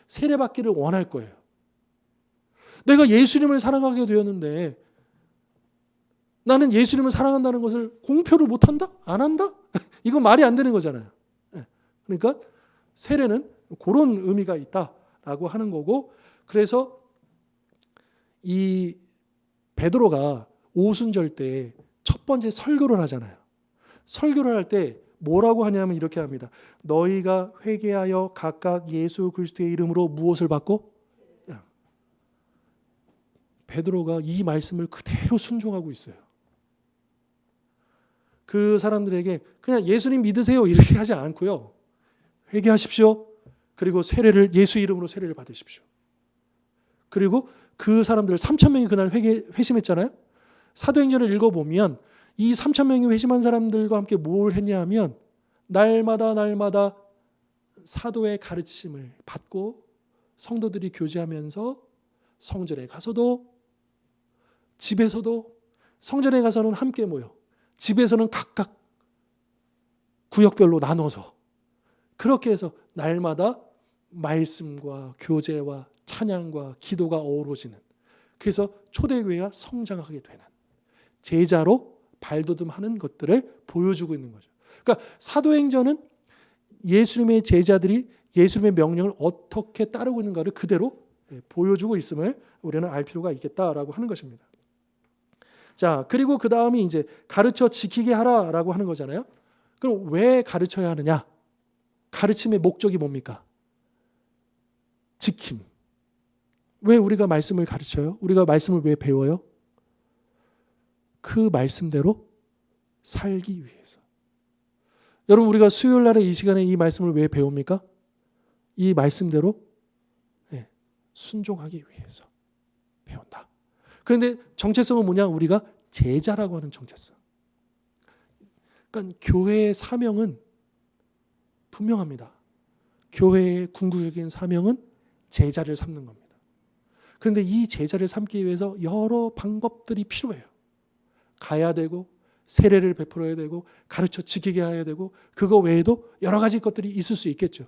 S1: 세례받기를 원할 거예요. 내가 예수님을 사랑하게 되었는데 나는 예수님을 사랑한다는 것을 공표를 못한다? 안 한다? 이건 말이 안 되는 거잖아요. 그러니까 세례는 그런 의미가 있다라고 하는 거고, 그래서 이 베드로가 오순절 때 첫 번째 설교를 하잖아요. 설교를 할 때 뭐라고 하냐면 이렇게 합니다. 너희가 회개하여 각각 예수 그리스도의 이름으로 무엇을 받고? 베드로가 이 말씀을 그대로 순종하고 있어요. 그 사람들에게 그냥 예수님 믿으세요 이렇게 하지 않고요. 회개하십시오. 그리고 예수 이름으로 세례를 받으십시오. 그리고 그 사람들 3,000명이 그날 회심했잖아요. 사도행전을 읽어보면 이 3,000명이 회심한 사람들과 함께 뭘 했냐 하면 날마다 사도의 가르침을 받고 성도들이 교제하면서 성전에 가서도, 집에서도, 성전에 가서는 함께 모여, 집에서는 각각 구역별로 나눠서 그렇게 해서 날마다 말씀과 교제와 찬양과 기도가 어우러지는, 그래서 초대교회가 성장하게 되는, 제자로 발돋움하는 것들을 보여주고 있는 거죠. 그러니까 사도행전은 예수님의 제자들이 예수님의 명령을 어떻게 따르고 있는가를 그대로 보여주고 있음을 우리는 알 필요가 있겠다라고 하는 것입니다. 자, 그리고 그 다음이 이제 가르쳐 지키게 하라라고 하는 거잖아요. 그럼 왜 가르쳐야 하느냐? 가르침의 목적이 뭡니까? 지킴. 왜 우리가 말씀을 가르쳐요? 우리가 말씀을 왜 배워요? 그 말씀대로 살기 위해서. 여러분, 우리가 수요일 날에 이 시간에 이 말씀을 왜 배웁니까? 이 말씀대로 순종하기 위해서 배운다. 그런데 정체성은 뭐냐? 우리가 제자라고 하는 정체성. 그러니까 교회의 사명은 분명합니다. 교회의 궁극적인 사명은 제자를 삼는 겁니다. 그런데 이 제자를 삼기 위해서 여러 방법들이 필요해요. 가야 되고, 세례를 베풀어야 되고, 가르쳐 지키게 해야 되고, 그거 외에도 여러 가지 것들이 있을 수 있겠죠.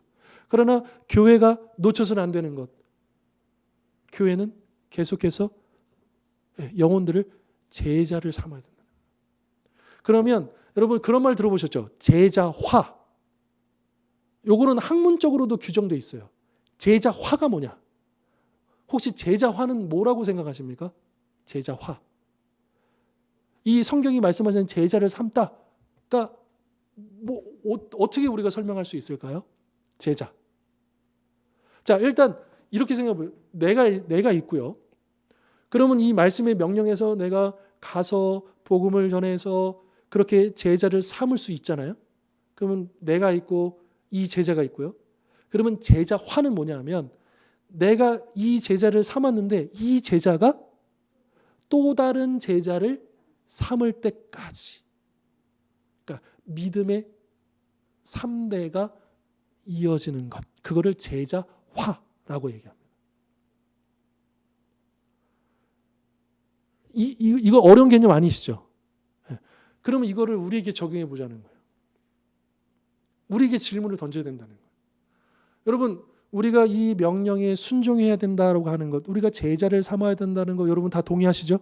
S1: 그러나 교회가 놓쳐서는 안 되는 것, 교회는 계속해서 영혼들을 제자를 삼아야 된다. 그러면 여러분 그런 말 들어보셨죠? 제자화. 요거는 학문적으로도 규정되어 있어요. 제자화가 뭐냐? 혹시 제자화는 뭐라고 생각하십니까? 제자화. 이 성경이 말씀하시는 제자를 삼다가 어떻게 우리가 설명할 수 있을까요? 제자. 자, 일단 이렇게 생각해보세요. 내가 있고요. 그러면 이 말씀의 명령에서 내가 가서 복음을 전해서 그렇게 제자를 삼을 수 있잖아요. 그러면 내가 있고 이 제자가 있고요. 그러면 제자화는 뭐냐면 내가 이 제자를 삼았는데 이 제자가 또 다른 제자를 삼을 때까지, 그러니까 믿음의 3대가 이어지는 것, 그거를 제자화라고 얘기합니다. 이거 어려운 개념 아니시죠? 그러면 이거를 우리에게 적용해 보자는 거예요. 우리에게 질문을 던져야 된다는 거예요. 여러분, 우리가 이 명령에 순종해야 된다고 하는 것, 우리가 제자를 삼아야 된다는 거 여러분 다 동의하시죠?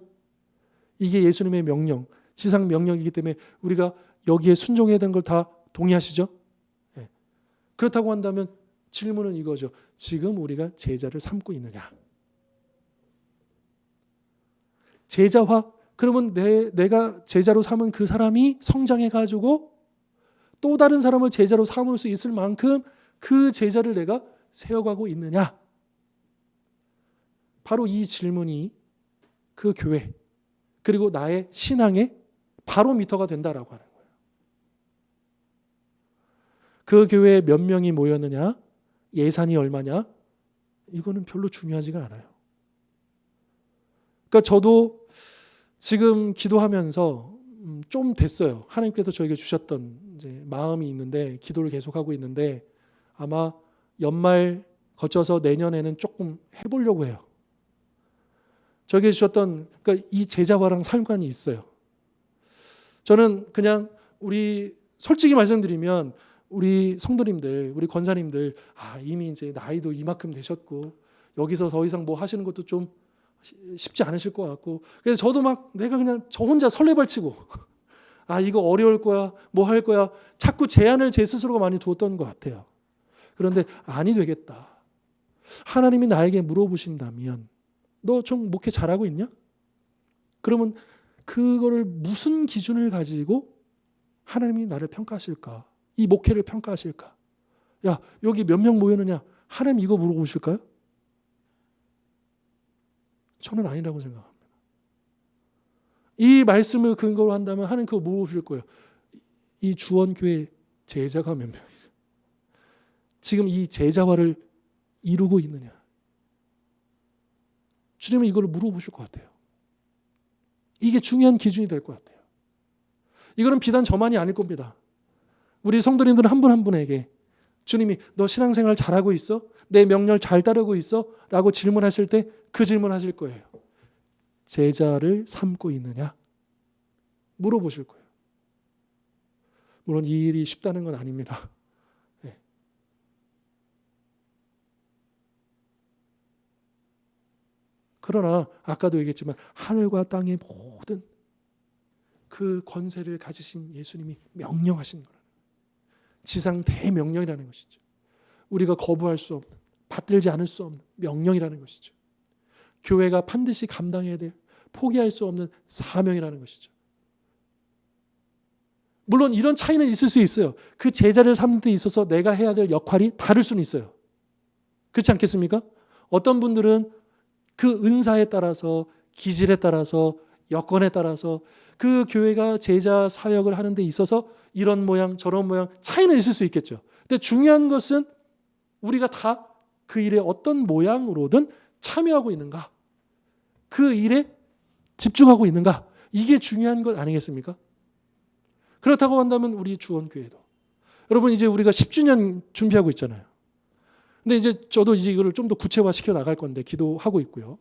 S1: 이게 예수님의 명령, 지상 명령이기 때문에 우리가 여기에 순종해야 되는 걸 다 동의하시죠? 네. 그렇다고 한다면 질문은 이거죠. 지금 우리가 제자를 삼고 있느냐? 제자화, 그러면 내가 제자로 삼은 그 사람이 성장해가지고 또 다른 사람을 제자로 삼을 수 있을 만큼 그 제자를 내가 세워가고 있느냐? 바로 이 질문이 그 교회 그리고 나의 신앙의 바로미터가 된다라고 하는 거예요. 그 교회에 몇 명이 모였느냐? 예산이 얼마냐? 이거는 별로 중요하지가 않아요. 그러니까 저도 지금 기도하면서 좀 됐어요. 하나님께서 저에게 주셨던 이제 마음이 있는데 기도를 계속하고 있는데 아마 연말 거쳐서 내년에는 조금 해보려고 해요. 저에게 주셨던 그러니까 이 제자화랑 상관이 있어요. 저는 그냥 우리 솔직히 말씀드리면 우리 성도님들, 우리 권사님들 이미 이제 나이도 이만큼 되셨고 여기서 더 이상 뭐 하시는 것도 좀 쉽지 않으실 것 같고 그래서 저도 막 내가 그냥 저 혼자 설레발치고 이거 어려울 거야, 뭐 할 거야 자꾸 제한을 제 스스로가 많이 두었던 것 같아요. 그런데 아니 되겠다. 하나님이 나에게 물어보신다면 너 좀 목회 잘하고 있냐? 그러면 그거를 무슨 기준을 가지고 하나님이 나를 평가하실까? 이 목회를 평가하실까? 야, 여기 몇 명 모였느냐? 하나님 이거 물어보실까요? 저는 아니라고 생각합니다. 이 말씀을 근거로 한다면 하나님 그거 물어보실 거예요. 이 주원교회 제자가 몇 명이죠? 지금 이 제자화를 이루고 있느냐? 주님은 이걸 물어보실 것 같아요. 이게 중요한 기준이 될 것 같아요. 이거는 비단 저만이 아닐 겁니다. 우리 성도님들은 한 분 한 분에게 주님이 너 신앙생활 잘하고 있어? 내 명령 잘 따르고 있어? 라고 질문하실 때 그 질문하실 거예요. 제자를 삼고 있느냐? 물어보실 거예요. 물론 이 일이 쉽다는 건 아닙니다. 네. 그러나 아까도 얘기했지만 하늘과 땅의 모든 그 권세를 가지신 예수님이 명령하신 거라는 지상 대명령이라는 것이죠. 우리가 거부할 수 없는, 받들지 않을 수 없는 명령이라는 것이죠. 교회가 반드시 감당해야 될 포기할 수 없는 사명이라는 것이죠. 물론 이런 차이는 있을 수 있어요. 그 제자를 삼는 데 있어서 내가 해야 될 역할이 다를 수는 있어요. 그렇지 않겠습니까? 어떤 분들은 그 은사에 따라서 기질에 따라서 여건에 따라서 그 교회가 제자 사역을 하는 데 있어서 이런 모양 저런 모양 차이는 있을 수 있겠죠. 근데 중요한 것은 우리가 다 그 일에 어떤 모양으로든 참여하고 있는가? 그 일에 집중하고 있는가? 이게 중요한 것 아니겠습니까? 그렇다고 한다면 우리 주원교회도 여러분 이제 우리가 10주년 준비하고 있잖아요. 근데 이제 저도 이제 이거를 좀 더 구체화시켜 나갈 건데 기도하고 있고요.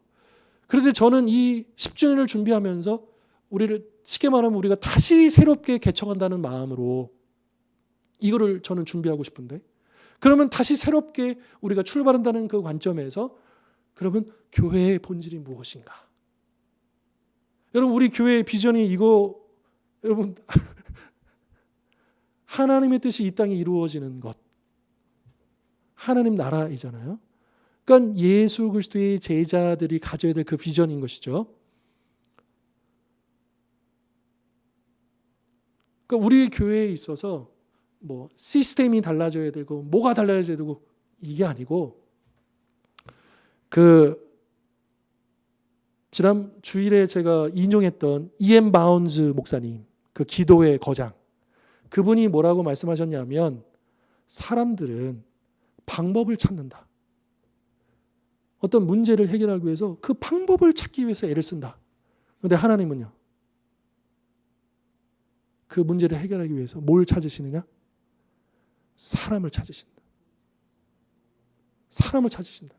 S1: 그런데 저는 이 10주년을 준비하면서 우리를 쉽게 말하면 우리가 다시 새롭게 개척한다는 마음으로 이거를 저는 준비하고 싶은데 그러면 다시 새롭게 우리가 출발한다는 그 관점에서 그러면 교회의 본질이 무엇인가? 여러분 우리 교회의 비전이 이거 여러분 하나님의 뜻이 이 땅에 이루어지는 것 하나님 나라이잖아요. 그러니까 예수 그리스도의 제자들이 가져야 될 그 비전인 것이죠. 그러니까 우리 교회에 있어서 뭐 시스템이 달라져야 되고 뭐가 달라져야 되고 이게 아니고 지난 주일에 제가 인용했던 E.M. 바운즈 목사님 그 기도의 거장. 그분이 뭐라고 말씀하셨냐면 사람들은 방법을 찾는다. 어떤 문제를 해결하기 위해서 그 방법을 찾기 위해서 애를 쓴다. 그런데 하나님은요. 그 문제를 해결하기 위해서 뭘 찾으시느냐? 사람을 찾으신다. 사람을 찾으신다.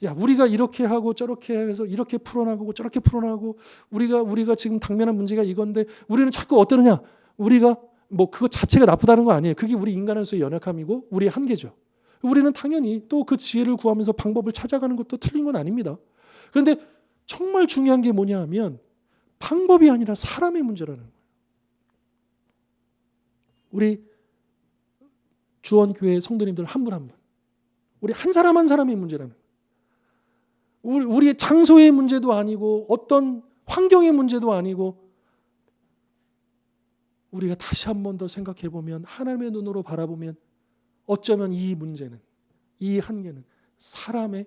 S1: 야, 우리가 이렇게 하고 저렇게 해서 이렇게 풀어나가고 저렇게 풀어나가고 우리가 지금 당면한 문제가 이건데 우리는 자꾸 어떠느냐? 우리가 뭐 그거 자체가 나쁘다는 거 아니에요. 그게 우리 인간으로서의 연약함이고 우리의 한계죠. 우리는 당연히 또 그 지혜를 구하면서 방법을 찾아가는 것도 틀린 건 아닙니다. 그런데 정말 중요한 게 뭐냐 하면 방법이 아니라 사람의 문제라는 거예요. 우리 주원교회 성도님들 한 분 한 분. 우리 한 사람 한 사람의 문제라는 거예요. 우리의 장소의 문제도 아니고 어떤 환경의 문제도 아니고 우리가 다시 한 번 더 생각해 보면 하나님의 눈으로 바라보면 어쩌면 이 문제는 이 한계는 사람에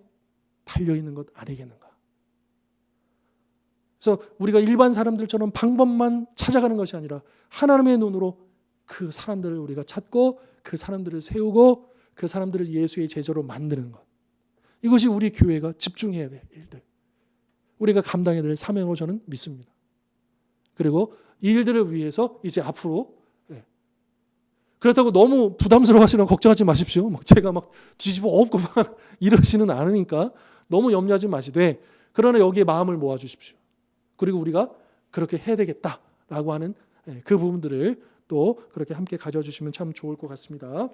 S1: 달려있는 것 아니겠는가. 그래서 우리가 일반 사람들처럼 방법만 찾아가는 것이 아니라 하나님의 눈으로 그 사람들을 우리가 찾고 그 사람들을 세우고 그 사람들을 예수의 제자로 만드는 것. 이것이 우리 교회가 집중해야 될 일들. 우리가 감당해야 될 사명으로 저는 믿습니다. 그리고 이 일들을 위해서 이제 앞으로 그렇다고 너무 부담스러워하시거나 걱정하지 마십시오. 제가 막 뒤집어 엎고 막 이러지는 않으니까 너무 염려하지 마시되 그러나 여기에 마음을 모아주십시오. 그리고 우리가 그렇게 해야 되겠다라고 하는 그 부분들을 또 그렇게 함께 가져주시면 참 좋을 것 같습니다.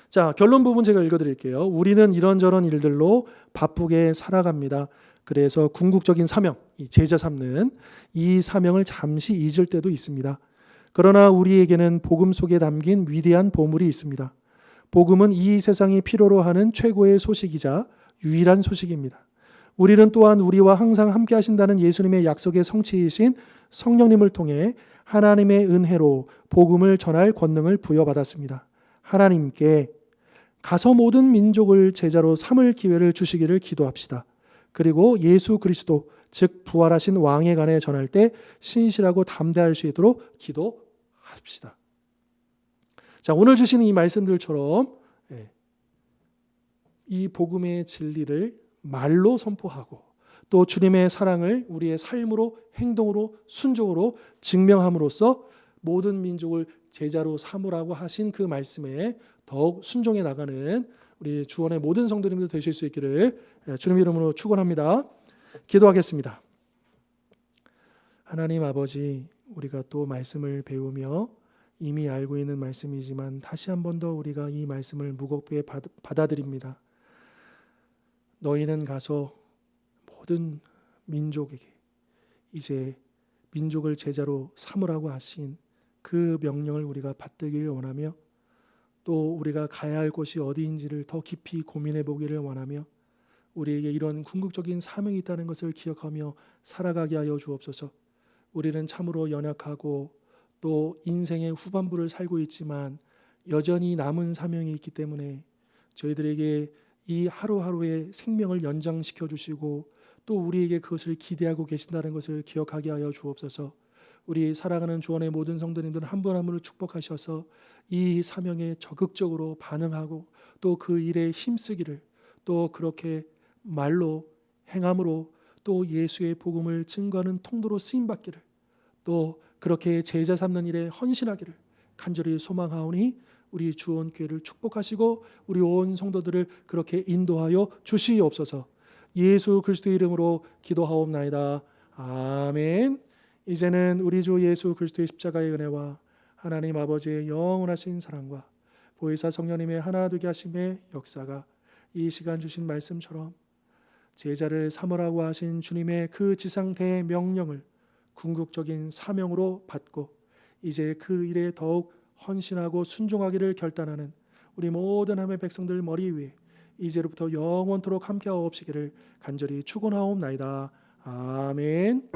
S1: 자, 결론 부분 제가 읽어드릴게요. 우리는 이런저런 일들로 바쁘게 살아갑니다. 그래서 궁극적인 사명, 이 제자 삼는 이 사명을 잠시 잊을 때도 있습니다. 그러나 우리에게는 복음 속에 담긴 위대한 보물이 있습니다. 복음은 이 세상이 필요로 하는 최고의 소식이자 유일한 소식입니다. 우리는 또한 우리와 항상 함께 하신다는 예수님의 약속의 성취이신 성령님을 통해 하나님의 은혜로 복음을 전할 권능을 부여받았습니다. 하나님께 가서 모든 민족을 제자로 삼을 기회를 주시기를 기도합시다. 그리고 예수 그리스도 즉 부활하신 왕에 관해 전할 때 신실하고 담대할 수 있도록 기도합시다. 자, 오늘 주시는 이 말씀들처럼 이 복음의 진리를 말로 선포하고 또 주님의 사랑을 우리의 삶으로 행동으로 순종으로 증명함으로써 모든 민족을 제자로 삼으라고 하신 그 말씀에 더욱 순종해 나가는 우리 주원의 모든 성도님들 되실 수 있기를 주님 이름으로 축원합니다. 기도하겠습니다. 하나님 아버지, 우리가 또 말씀을 배우며 이미 알고 있는 말씀이지만 다시 한 번 더 우리가 이 말씀을 무겁게 받아들입니다. 너희는 가서 모든 민족에게 이제 민족을 제자로 삼으라고 하신 그 명령을 우리가 받들기를 원하며 또 우리가 가야 할 곳이 어디인지를 더 깊이 고민해 보기를 원하며 우리에게 이런 궁극적인 사명이 있다는 것을 기억하며 살아가게 하여 주옵소서. 우리는 참으로 연약하고 또 인생의 후반부를 살고 있지만 여전히 남은 사명이 있기 때문에 저희들에게 이 하루하루의 생명을 연장시켜 주시고 또 우리에게 그것을 기대하고 계신다는 것을 기억하게 하여 주옵소서. 우리 사랑하는 주원의 모든 성도님들 한 분 한 분을 축복하셔서 이 사명에 적극적으로 반응하고 또 그 일에 힘쓰기를 또 그렇게 말로 행함으로 또 예수의 복음을 증거하는 통로로 쓰임받기를 또 그렇게 제자 삼는 일에 헌신하기를 간절히 소망하오니 우리 주원교회를 축복하시고 우리 온 성도들을 그렇게 인도하여 주시옵소서. 예수 그리스도의 이름으로 기도하옵나이다. 아멘. 이제는 우리 주 예수 그리스도의 십자가의 은혜와 하나님 아버지의 영원하신 사랑과 보혜사 성령님의 하나 되게 하심의 역사가 이 시간 주신 말씀처럼 제자를 삼으라고 하신 주님의 그 지상 대명령을 궁극적인 사명으로 받고 이제 그 일에 더욱 헌신하고 순종하기를 결단하는 우리 모든 하나님의 백성들 머리 위에 이제로부터 영원토록 함께하옵시기를 간절히 축원하옵나이다. 아멘.